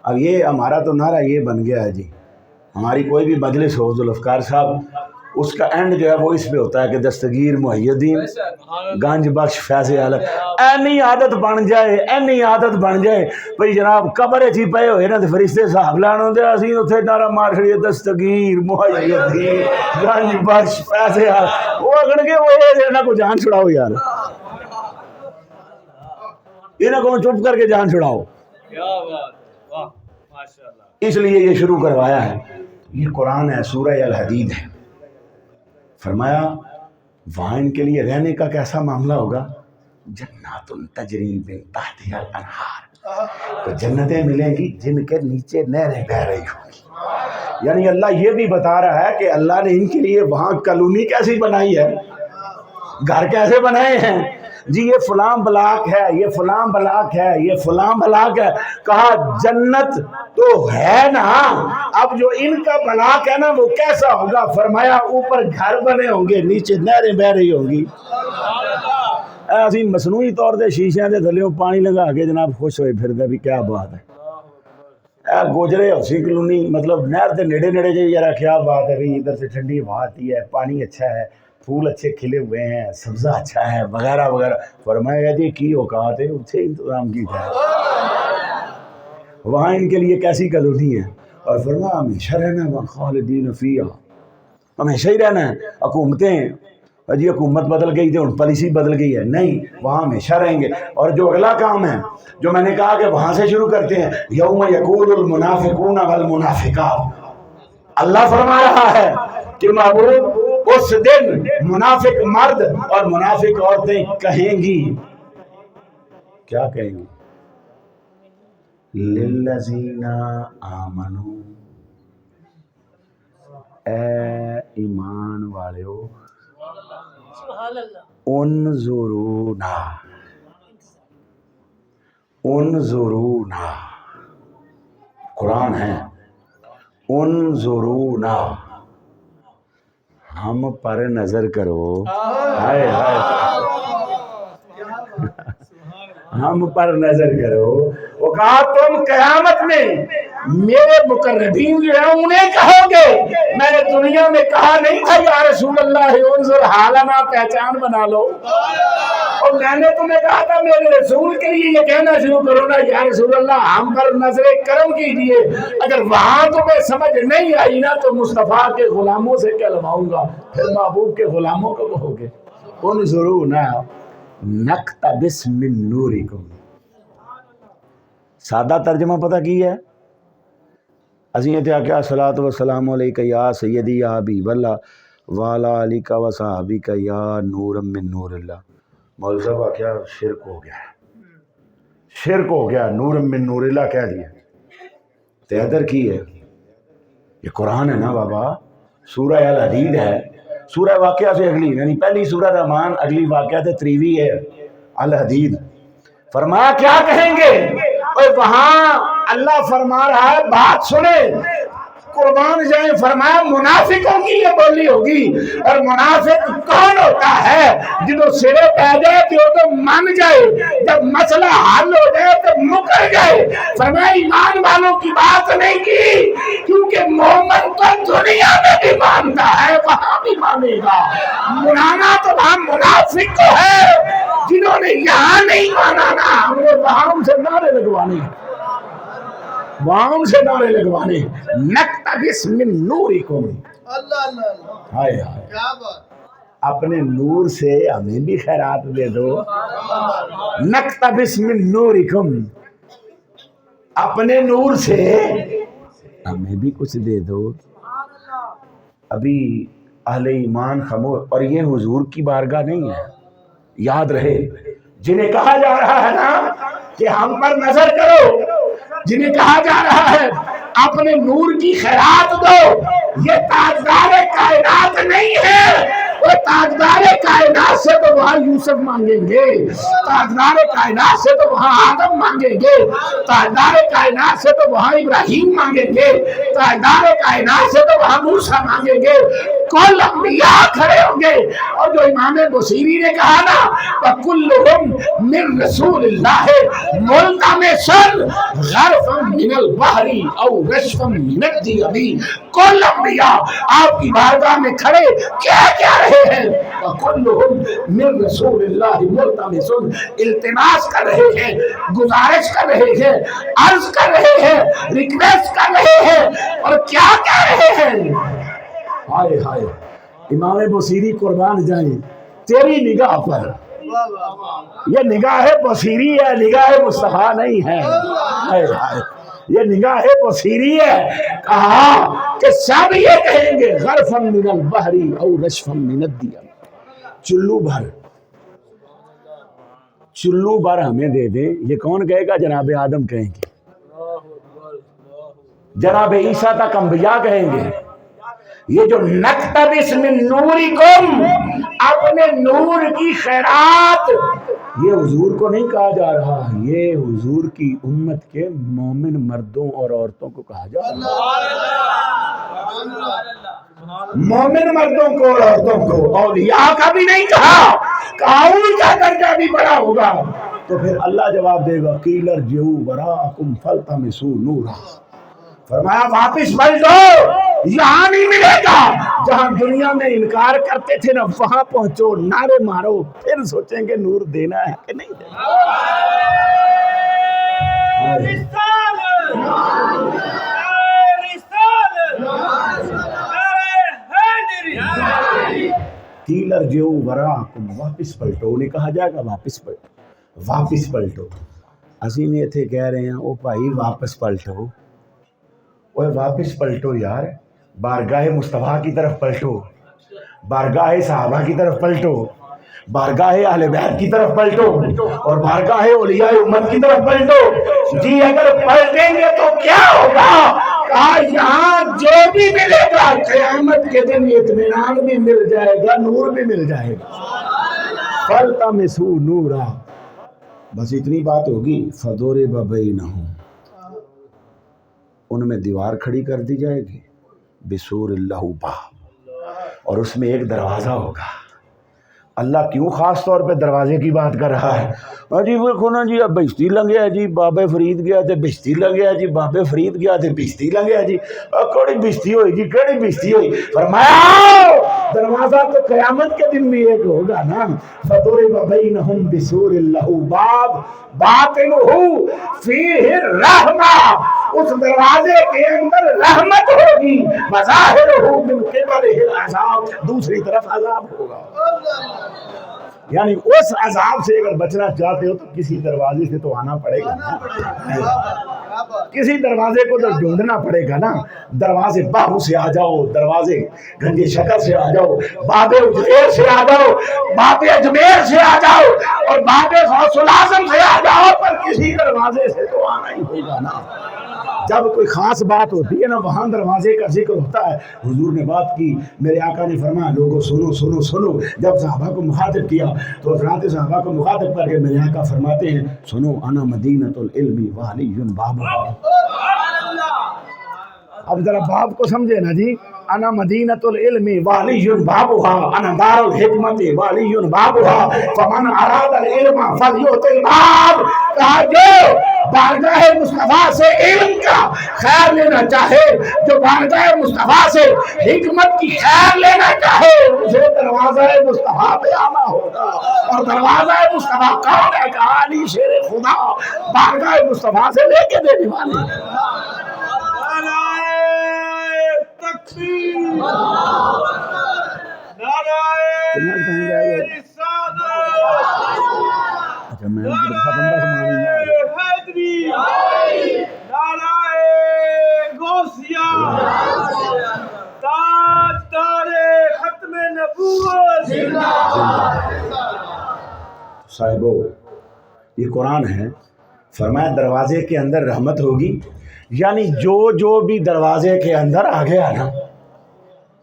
اب یہ ہمارا تو نعرہ یہ بن گیا ہے جی, ہماری کوئی بھی مجلس ہو ذوالفقار صاحب, اس کا اینڈ جو ہے وہ اس پہ ہوتا ہے کہ دستگیر محی الدین گنج بخش فیض عالم. اینی عادت بن جائے, اینی عادت بن جائے بھئی جناب قبر چی پے ہوئے نا تے فرشتے صاحب لان ہوندے, اسی اتھے نعرہ مار چھڑیے دستگیر محی الدین گنج بخش فیض عالم. وہ اگن کے وہ انہاں کو جان چھڑاؤ یار, انہاں کو چپ کر کے جان چھڑاؤ. اس لیے یہ شروع کروایا ہے. یہ قرآن ہے, سورہ الحدید ہے. فرمایا وہاں ان کے لیے رہنے کا کیسا معاملہ ہوگا, جنات تجری من تحتها الانہار, تو جنتیں ملیں گی جن کے نیچے نہریں بہ رہی ہوں گی. یعنی اللہ یہ بھی بتا رہا ہے کہ اللہ نے ان کے لیے وہاں کالونی کیسی بنائی ہے, گھر کیسے بنائے ہیں جی. یہ فلاں بلاک ہے, یہ فلاں بلاک ہے, یہ فلاں بلاک ہے. کہا جنت تو ہے نا, اب جو ان کا بلاک ہے نا وہ کیسا ہوگا. فرمایا اوپر گھر بنے ہوں گے, نیچے نہریں بہ رہی ہوں گی. ایسی مصنوعی طور سے شیشیاں دے تھلیوں پانی لگا کے جناب خوش ہوئے پھر دے, بھی کیا بات ہے. گوجرے ہوسی کلونی مطلب نہر دے نیڑے نیڑے جی یار, کیا بات ہے بھئی, ادھر سے ٹھنڈی ہوا آتی ہے, پانی اچھا ہے, پھول اچھے کھلے ہوئے ہیں, سبزہ اچھا ہے وغیرہ وغیرہ. فرمایا جی کی اوقات ہے, اسے انتظام کی جائے. وہاں ان کے لیے کیسی کالونی ہے, اور فرمایا ہمیشہ رہنا ہے, خالدین فیہا, ہمیشہ ہی رہنا ہے. حکومتیں جی حکومت بدل گئی تھی, ان پالیسی بدل گئی ہے, نہیں, وہاں ہمیشہ رہیں گے. اور جو اگلا کام ہے جو میں نے کہا کہ وہاں سے شروع کرتے ہیں, یوم یقول المنافقون والمنافقات, اللہ فرما رہا ہے کہ محبوب اس دن منافق مرد اور منافق عورتیں کہیں گی, کیا کہیں گی, للذین آمنوا, اے ایمان والےو, انظرونا, انظرونا. قرآن قرآن ہے، انظرونا، ہم پر نظر کرو، ہائے ہائے، ہم پر نظر کرو۔ وہ کہا تم قیامت میں میرے مقربین جو ہیں انہیں کہو گے، میں نے دنیا میں کہا نہیں تھا یا رسول اللہ انظر حالنا، پہچان بنا لو، اور میں نے تمہیں کہا تھا میرے رسول کے لیے یہ کہنا شروع کرو نا یا رسول اللہ ہم پر نظر کرم کیجئے، اگر وہاں تمہیں سمجھ نہیں آئی نا تو مصطفیٰ کے غلاموں سے کہلواؤں گا، پھر محبوب کے غلاموں کو کہو گے انظرونا نقتبس من نورکم۔ سادہ ترجمہ پتہ کی ہے؟ اسی تے آکھیا صلاۃ و سلام علیکہ یا سیدی یا حبیب اللہ وعلی آلک و صحابک یا نور من نور اللہ۔ مولوی صاحب آکھیا شرک ہو گیا، شرک ہو گیا، نور من نور اللہ کہہ دیا۔ تے ادھر کی ہے؟ یہ قرآن ہے نا بابا، سورہ الحدید ہے، سورہ واقعہ سے اگلی، یعنی پہلی سورہ رحمان، اگلی واقعہ تے تریوی ہے الحدید۔ فرمایا کیا کہیں گے؟ اور وہاں اللہ فرما رہا ہے بات سنیں، قربان جائیں، فرمایا منافقوں کی یہ بولی ہوگی، اور منافق کون ہوتا ہے؟ جنہوں سرے پہ جائے تو مان جائے، جب مسئلہ حل ہو جائے تو مکر جائے۔ فرمایا ایمان والوں کی بات نہیں کی، کیونکہ مومن تو دنیا میں بھی مانتا ہے وہاں بھی مانے گا، منانا تو وہاں منافق کو ہے، جنہوں نے یہاں نہیں مانا نا ہم نے وہاں سے نعرے لگوانے، وہاں سے نعرے لگوانے۔ نقتبس من نورکم، ہائے ہائے، اپنے نور سے ہمیں بھی خیرات دے دو۔ نقتبس من نورکم، اپنے نور سے ہمیں بھی کچھ دے دو۔ ابھی اہل ایمان خاموش، اور یہ حضور کی بارگاہ نہیں ہے، یاد رہے، جنہیں کہا جا رہا ہے نا کہ ہم پر نظر کرو، جنہیں کہا جا رہا ہے اپنے نور کی خیرات دو، یہ تاجدار کائنات نہیں ہے۔ وہ تاجدار کائنات سے تو وہاں یوسف مانگیں گے، تاجدار کائنات سے تو وہاں آدم مانگیں گے، تاجدار کائنات سے تو وہاں ابراہیم مانگیں گے، تاجدار کائنات سے تو وہاں موسیٰ مانگیں گے، کل انبیاء کھڑے ہوں گے۔ اور جو امام بصیری نے کہا نا وَكُلُّهُمْ مِن رسول اللہ ملتمساً غرفاً من البحر او رشفاً من الدِّیَمِ، کل انبیاء آپ کی بارگاہ میں کھڑے کیا کیا رہے ہیں؟ وَكُلُّهُمْ مِن رسول اللہ ملتمساً، التماس کر رہے ہیں، گزارش کر رہے ہیں، عرض کر رہے ہیں، ریکویسٹ کر رہے ہیں، اور کیا کہہ رہے ہیں؟ ہائے ہائے، امام بصیری قربان جائیں تیری نگاہ پر، یہ نگاہ بصیری ہے، نگاہ مصطفیٰ نہیں ہے، ہائے ہائے، یہ نگاہ بصیری ہے۔ کہا کہ سب یہ کہیں گے غرفاً من البحر او رشفاً من الدِّیَمِ، چلو بھر ہمیں دے دیں۔ یہ کون کہے گا؟ جناب آدم کہیں گے، جناب عیسیٰ تک انبیاء کہیں گے۔ یہ جو نقتبس من نورکم، اپنے نور کی خیرات، یہ حضور کو نہیں کہا جا رہا، یہ حضور کی امت کے مومن مردوں اور عورتوں کو کہا جا رہا، مومن مردوں کو اور عورتوں کو، اولیاء کا بھی نہیں کہا، ان کا درجہ بھی بڑا ہوگا۔ تو پھر اللہ جواب دے گا قیل ارجعوا وراءکم فالتمسوا نورا، فرمایا واپس پلٹو، یہاں نہیں ملے گا، جہاں دنیا میں انکار کرتے تھے نا وہاں پہنچو، نعرے مارو، پھر سوچیں گے نور دینا ہے کہ نہیں دینا۔ قیل ارجعوا وراءکم، واپس پلٹو، انہیں کہا جائے گا واپس پلٹو، واپس پلٹو۔ اسی میں تھے کہہ رہے ہیں او بھائی واپس پلٹو، اوے واپس پلٹو یار، بارگاہ مصطفیٰ کی طرف پلٹو، بارگاہ صحابہ کی طرف پلٹو، بارگاہ اہل بیت کی طرف پلٹو، اور بارگاہ اولیاء امت کی طرف پلٹو۔ جی اگر پلٹیں گے تو کیا ہوگا؟ کہا یہاں جو بھی ملے گا قیامت کے دن اطمینان بھی مل جائے گا، نور بھی مل جائے گا۔ فالتمسوا نورا، بس اتنی بات ہوگی، فضرب بینہم، ان میں دیوار کھڑی کر دی جائے گی بسور اللہ باب، اور اس میں ایک دروازہ ہوگا۔ اللہ کیوں خاص طور پہ دروازے کی بات کر رہا ہے؟ جی دیکھو نا جی، اب بہشتی لنگیا جی بابے فرید گیا تے بہشتی لنگیا جی بابے فرید گیا تے بہشتی لنگیا جی، کہڑی بہشتی ہوئی جی کہڑی بہشتی ہوئی؟ فرمایا دروازہ تو قیامت کے دن بھی ایک ہوگا نا، فضرب بینہم بسور لہ باب باطنہ فیہ الرحمہ، اس دروازے کے اندر رحمت ہوگی، وظاہرہ من قبلہ العذاب، دوسری طرف عذاب ہوگا۔ یعنی اس عذاب سے اگر بچنا چاہتے ہو تو کسی دروازے سے تو آنا پڑے گا نا، کسی دروازے کو تو ڈھونڈنا پڑے گا نا۔ دروازے باہو سے آ جاؤ، دروازے گنجی شکر سے آ جاؤ، باب اجمیر سے آ جاؤ، باب اجمیر سے آ جاؤ، اور باب غوث العظم سے آ جاؤ، پر کسی دروازے سے تو آنا ہی ہوگا نا۔ جب کوئی خاص بات ہوتی ہے نا وہاں دروازے کا ذکر ہوتا ہے۔ حضور نے بات کی، میرے آقا نے فرمایا لوگوں سنو سنو سنو، جب صحابہ کو مخاطب کیا تو حضرات صحابہ کو مخاطب کر کے میرے آقا فرماتے ہیں سنو انا مدینۃ العلم وعلی بابھا۔ اب ذرا باب کو سمجھے نا جی، انا مدینۃ العلم وعلی بابھا، انا دار الحکمت وعلی بابھا، فمن اراد العلم فلیؤت الباب۔ کہا جو بارگاہ مصطفیٰ سے علم کا خیر لینا چاہے، جو بارگاہ مصطفیٰ سے حکمت کی خیر لینا چاہے، اسے دروازہ مصطفیٰ پہ آنا ہوگا۔ اور دروازہ مصطفیٰ کون ہے؟ کہا علی شیر خدا، بارگاہ مصطفیٰ سے لے کے دینے والے۔ تکبیر، نعرہ رسالت، نعرہ حیدری، نعرہ غوثیہ، تاجدار ختم نبوت۔ صاحبو یہ قرآن ہے، فرمایا دروازے کے اندر رحمت ہوگی، یعنی جو بھی دروازے کے اندر آ گیا نا،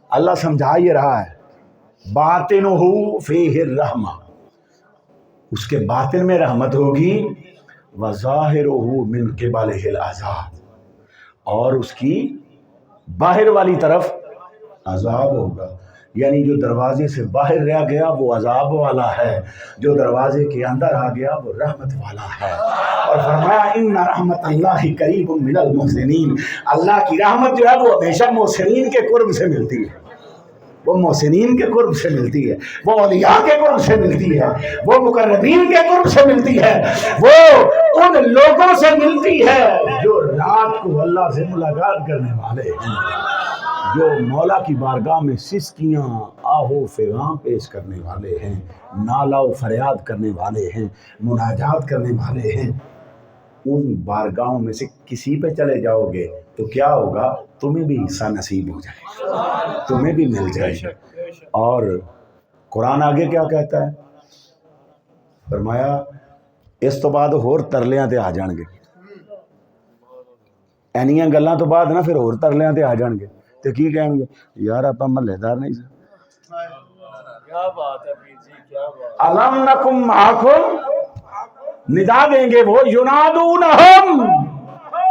اللہ سمجھا یہ رہا ہے باطنہ فیہ الرحمہ، اس کے باطن میں رحمت ہوگی، وظاہرہ من قبلہ العذاب، اور اس کی باہر والی طرف عذاب ہوگا۔ یعنی جو دروازے سے باہر رہ گیا وہ عذاب والا ہے، جو دروازے کے اندر آ گیا وہ رحمت والا ہے۔ اور فرمایا ان رحمت اللہ قریب من المحسنین، اللہ کی رحمت جو ہے وہ ہمیشہ محسنین کے قرب سے ملتی ہے، وہ محسنین کے قرب سے ملتی ہے، وہ اولیاء کے قرب سے ملتی ہے، وہ مقربین کے قرب سے ملتی ہے، وہ ان لوگوں سے ملتی ہے جو رات کو اللہ سے ملاقات کرنے والے ہیں، جو مولا کی بارگاہ میں سسکیاں آہو فغاں پیش کرنے والے ہیں، نالہ و فریاد کرنے والے ہیں، مناجات کرنے والے ہیں۔ ان بارگاہوں میں سے کسی پہ چلے جاؤ گے تو کیا ہوگا؟ تمہیں بھی حصہ نصیب ہو جائے گا، تمہیں بھی مل جائے گا۔ اور قرآن آگے کیا کہتا ہے؟ فرمایا اس تو بعد ہور ترلیاں تے آ جان گے، اینیاں گلاں تو بعد نا پھر ہور ترلیاں تے آ جان گے، تو کی کہیں گے یار آپ محلے دار نہیں سن، کیا بات ہے پیر جی، کیا بات۔ الم نکم معکم، ندا دیں گے وہ، ینادونہم،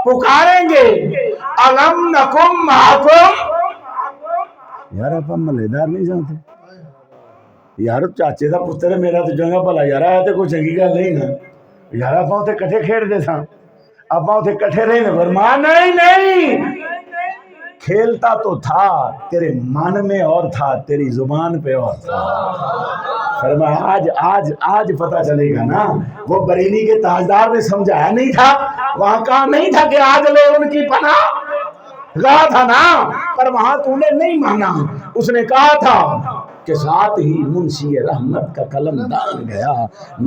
پکاریں گے، الم نکم معکم، یار آپ محلے دار نہیں سنتے، یار چاچے دا پتر میرا تو چنگا بھلا، یار ہے تو کوئی چنگی گل نہیں نا، یار آپ اتنے کٹھے کھیڈتے سن، آپ اتنے کٹھے رہنے، فرمایا نہیں نہیں، کھیلتا تو تھا تیرے من میں اور تھا، تیری زبان پہ اور تھا۔ فرمایا آج پتہ چلے گا نا، وہ بریلی کے تاجدار نے سمجھایا نہیں تھا، وہاں کہا نہیں تھا کہ آج لے ان کی پناہ، کہا تھا نا، پر وہاں تو نے نہیں مانا۔ اس نے کہا تھا کہ ساتھ ہی منشی رحمت کا قلم دان گیا،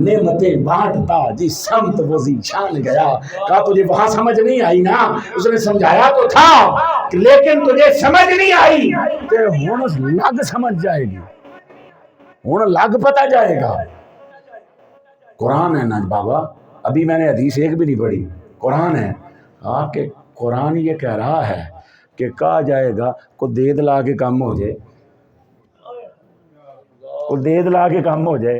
نعمتیں بانٹتا جس سمت وہ ذیشان گیا۔ کہا تجھے وہاں سمجھ نہیں آئی نا، اس نے سمجھایا تو تھا لیکن تجھے سمجھ نہیں آئی، کہ ہون لگ سمجھ جائے گی، ہون لگ پتہ جائے گا۔ قرآن ہے نا بابا، ابھی میں نے حدیث ایک بھی نہیں پڑھی، قرآن ہے، کہا کہ قرآن یہ کہہ رہا ہے کہ کہا جائے گا کو دید لا کے کم ہو جائے، کو دید لا کے کم ہو جائے،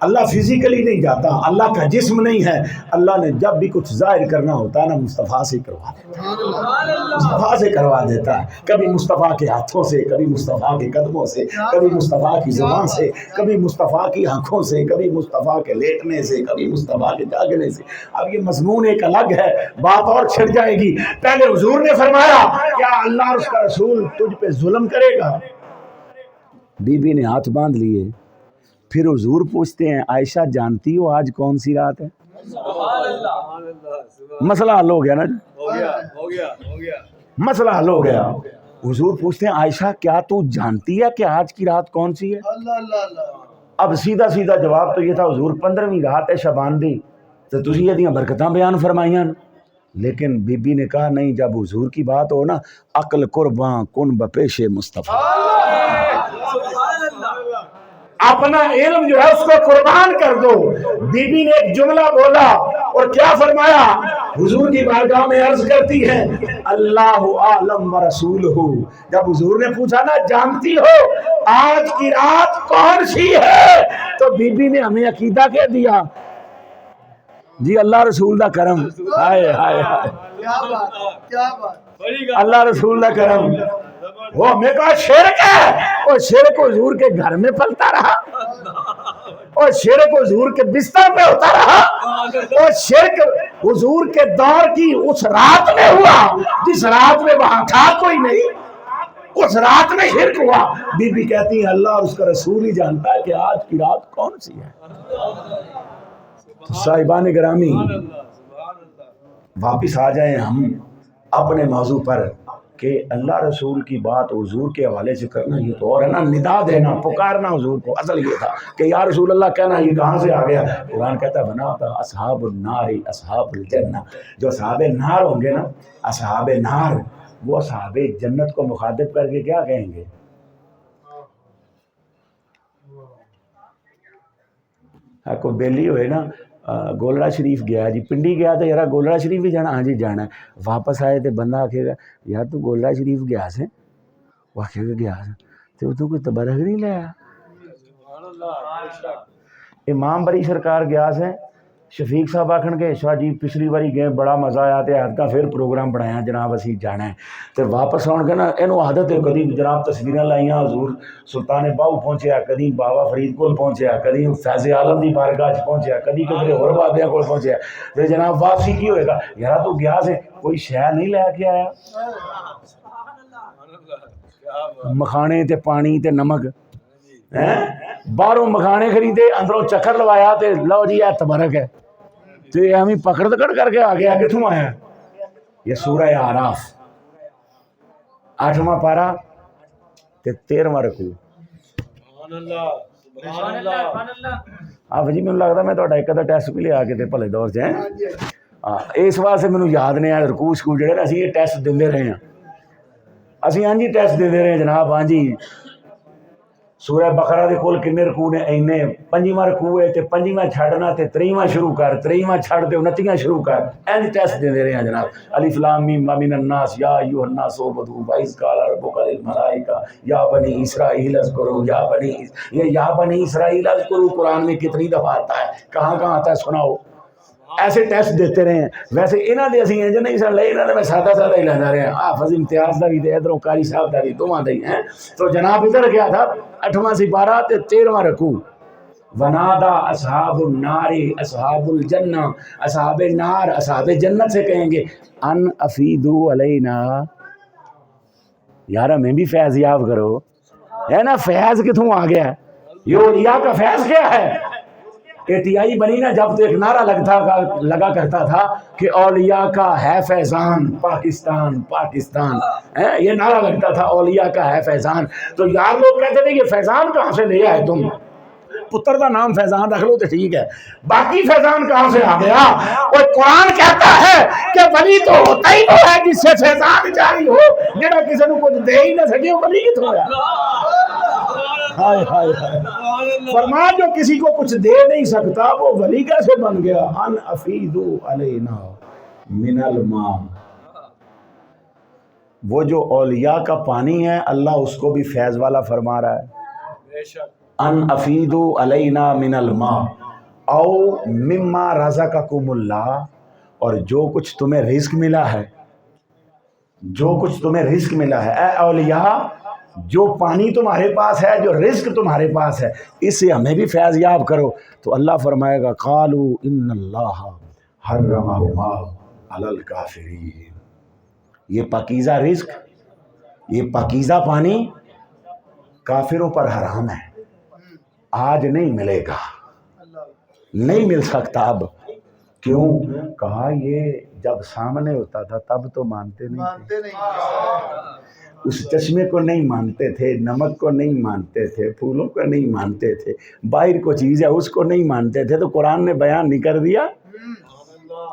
اللہ فزیکلی نہیں جاتا، اللہ کا جسم نہیں ہے. اللہ نے جب بھی کچھ ظاہر کرنا ہوتا ہے نا مصطفیٰ سے کروا دیتا ہے، مصطفیٰ سے کروا دیتا ہے. کبھی مصطفیٰ کے ہاتھوں سے، کبھی مصطفیٰ کے قدموں سے، کبھی مصطفیٰ کی زبان سے، کبھی مصطفیٰ کی آنکھوں سے، کبھی مصطفیٰ کے لیٹنے سے، کبھی مصطفیٰ کے جاگنے سے. اب یہ مضمون ایک الگ ہے، بات اور چھڑ جائے گی. پہلے حضور نے فرمایا کیا اللہ اور اس کا رسول تجھ پہ ظلم کرے گا؟ بی بی نے ہاتھ باندھ لیے. پھر حضور پوچھتے ہیں عائشہ جانتی ہو آج کون سی رات ہے؟ مسئلہ حل ہو گیا نا، مسئلہ حل ہو گیا. حضور پوچھتے ہیں عائشہ کیا تو جانتی ہے کہ آج کی رات کون سی ہے؟ اب سیدھا سیدھا جواب تو یہ تھا حضور 15ویں رات ہے شعبان دی تو تسی یہ دیاں برکتاں بیان فرمائیاں. لیکن بی بی نے کہا نہیں، جب حضور کی بات ہو نا عقل قرباں کن بپیش مصطفیٰ، اپنا علم جو ہے اس کو قربان کر دو. بی بی نے ایک جملہ بولا اور کیا فرمایا؟ حضور کی بارگاہ میں عرض کرتی ہے اللہ اعلم و رسولہ. جب حضور نے پوچھا نا جانتی ہو آج کی رات کون سی ہے، تو بی بی نے ہمیں عقیدہ کہہ دیا جی اللہ رسول دا کرم. ہائے ہائے ہائے، کیا بات، اللہ رسول دا کرم. وہ ہمیں کہا شرک ہے، اور شرک حضور کے گھر میں پلتا رہا، اور شرک حضور کے بستر پہ ہوتا رہا، اور شرک حضور کے دور کی اس رات میں ہوا جس رات میں وہاں تھا کوئی نہیں، اس رات میں شرک ہوا. بی بی کہتی ہے اللہ اور اس کا رسول ہی جانتا ہے کہ آج کی رات کون سی ہے. صاحبان گرامی واپس آ جائیں ہم اپنے موضوع پر کہ اللہ رسول کی بات حضور کے حوالے سے کرنا یہ تو اور ہے نا، ندا دینا، پکارنا حضور کو. اصل یہ تھا کہ یا رسول اللہ کہنا یہ کہاں سے آ گیا؟ قرآن کہتا ہے بنا تھا اصحاب النار اصحاب الجنہ. جو اصحاب نار ہوں گے نا، اصحاب نار، وہ اصحاب جنت کو مخاطب کر کے کیا کہیں گے؟ کوئی بیلی ہوئے نا گولڑا شریف گیا جی، پنڈی گیا تو یار گولڑا شریف بھی جانا، ہاں جی جانا ہے. واپس آئے تو بندہ آکھے گا یار تو گولڑا شریف گیا سے، وہ آکھے گا گیا سے تو تو کوئی تبرک نہیں لیا. امام بری سرکار گیا سے، شفیق صاحب آکھن کے شاہ جی پچھلی باری گئے بڑا مزہ آیا تے آج کا پھر پروگرام بنایا جناب اسی جانا ہے. تے واپس آن کے نا اینو عادت ہے کدی جناب تصویراں لائیاں حضور سلطان باہو پہنچیا، کدی بابا فرید کول پہنچیا، کدی فیض عالم دی بارگاہ پہنچیا، کدی کدھر اور بابیاں کول پہنچیا. تے جناب واپسی کی ہوئے گا یار تو گیا سے کوئی شے نہیں لے کے آیا، مکھانے تے پانی تے نمک، باہروں مکھانے خریدے اندروں چکر لوایا تے لو جی اے تبرک ہے. تو یہ ہمیں پکڑ دکڑ کر کے آ گیا، کتوں آیا؟ یہ سورہ اعراف 8واں پارہ تے 13واں رکوع. آپ جی مجھے لگتا میں تھوڑا ایک ادھا ٹیسٹ بھی لیا کے تے بھلے دور سے اس واسطے مینوں یاد نہیں آیا. رکوع سکول جڑے نا اسی یہ ٹیسٹ دیندے رہے ہیں، اسی ہاں جی ٹیسٹ دیندے رہے ہیں جناب. ہاں جی سورہ بقرہ دے کول کنے رکوع نے؟ اینے. 5واں رکوع ہے تے 5واں چھڑنا تے 3واں شروع کر، 3واں چھڑ تے 29واں شروع کر. اینج ٹیسٹ دے رہے ہیں جناب. الف لام میم من الناس یا ایھا الناس عبدوا وَإِذْ قَالَ رَبُّكَ لِلْمَلَائِكَةِ یا بنی اسرائیل اذکروا یا بنی، یہ یا بنی اسرائیل اذکروا قرآن میں کتنی دفعہ آتا ہے، کہاں کہاں آتا ہے سناؤ. ایسے ٹیسٹ دیتے رہے ہیں. ویسے انہاں دے اسی انج نہیں سن لے، انہاں دے میں سادہ سادہ ہی لینا رہے ہیں. حافظ امتیاز دا بھی تے ادھروں قاری صاحب دا بھی دوواں دا ہی ہیں. تو جناب ادھر کیا تھا 8واں سپارہ تے 13واں رکوع. ونادا اصحاب النار اصحاب الجنہ، اصحاب نار اصحاب جنت سے کہیں گے ان افیدو علینا، یار ہمیں بھی فیض یاب کرو. ہے نا فیض کتوں آ گیا؟ یہ اولیاء کا فیض کیا ہے؟ ATI بنی نا جب تو ایک نعرہ لگا کرتا تھا کہ اولیاء کا ہے فیضان پاکستان پاکستان، یہ نعرہ لگتا تھا اولیاء کا ہے فیضان. تو یار لوگ کہتے تھے یہ فیضان کہاں سے لے آئے تم؟ پتر کا نام فیضان رکھ لو تو ٹھیک ہے، باقی فیضان کہاں سے آ گیا؟ اور قرآن کہتا ہے کہ ولی تو ہوتا ہی وہ ہے جس سے فیضان جاری ہو، جڑا کسی نے کچھ دے ہی نہ سکے وہ ولی کتوں ہے؟ ہائے ہائے ہائے. فرمایا جو کسی کو کچھ دے نہیں سکتا وہ ولی کیسے بن گیا؟ ان افیدو علینا من الماء. وہ جو اولیاء کا پانی ہے اللہ اس کو بھی فیض والا فرما رہا ہے. ان افیدو علینا من الماء او مما رزقکم اللہ، اور جو کچھ تمہیں رزق ملا ہے، جو کچھ تمہیں رزق ملا ہے، اے اولیاء جو پانی تمہارے پاس ہے، جو رزق تمہارے پاس ہے، اس سے ہمیں بھی فیض یاب کرو۔ تو اللہ فرمائے گا قالوا ان اللہ حرمہما علی الکافرین، یہ پاکیزہ رزق، یہ پاکیزہ پانی کافروں پر حرام ہے، آج نہیں ملے گا، نہیں مل سکتا اب۔ کیوں؟ کہا یہ جب سامنے ہوتا تھا تب تو مانتے نہیں تھے، اس چشمے کو نہیں مانتے تھے، نمک کو نہیں مانتے تھے، پھولوں کو نہیں مانتے تھے، باہر کو چیز ہے اس کو نہیں مانتے تھے، تو قرآن نے بیان نہیں کر دیا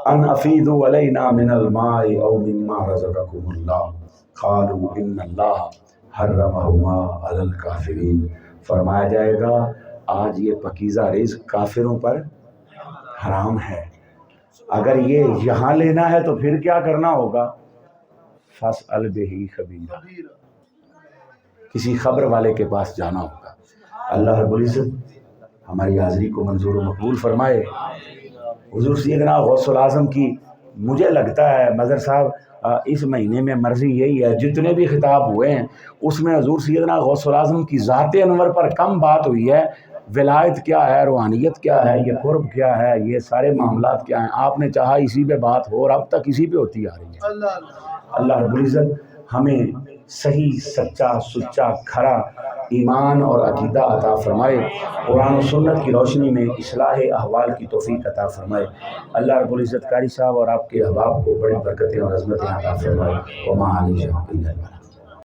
ان افیدوا علینا من الماء او مما رزقکم اللہ قالوا ان اللہ حرمہما علی الکافرین۔ فرمایا جائے گا آج یہ پاکیزہ رزق کافروں پر حرام ہے، اگر یہ یہاں لینا ہے تو پھر کیا کرنا ہوگا؟ فاسأل بہ خبیرا، کسی خبر والے کے پاس جانا ہوگا۔ اللہ رب العزت ہماری حاضری کو منظور و مقبول فرمائے۔ حضور سیدنا غوث الاعظم کی مجھے لگتا ہے مظہر صاحب اس مہینے میں مرضی یہی ہے، جتنے بھی خطاب ہوئے ہیں اس میں حضور سیدنا غوث الاعظم کی ذات انور پر کم بات ہوئی ہے۔ ولایت کیا ہے، روحانیت کیا ہے، یہ قرب کیا ہے، یہ سارے معاملات کیا ہیں، آپ نے چاہا اسی پہ بات ہو اور اب تک اسی پہ ہوتی آ رہی ہے۔ اللہ رب العزت ہمیں صحیح سچا سچا کھرا ایمان اور عقیدہ عطا فرمائے، قرآن و سنت کی روشنی میں اصلاح احوال کی توفیق عطا فرمائے۔ اللہ رب العزت قاری صاحب اور آپ کے احباب کو بڑی برکتیں اور عظمتیں عطا فرمائے۔ وما علیہ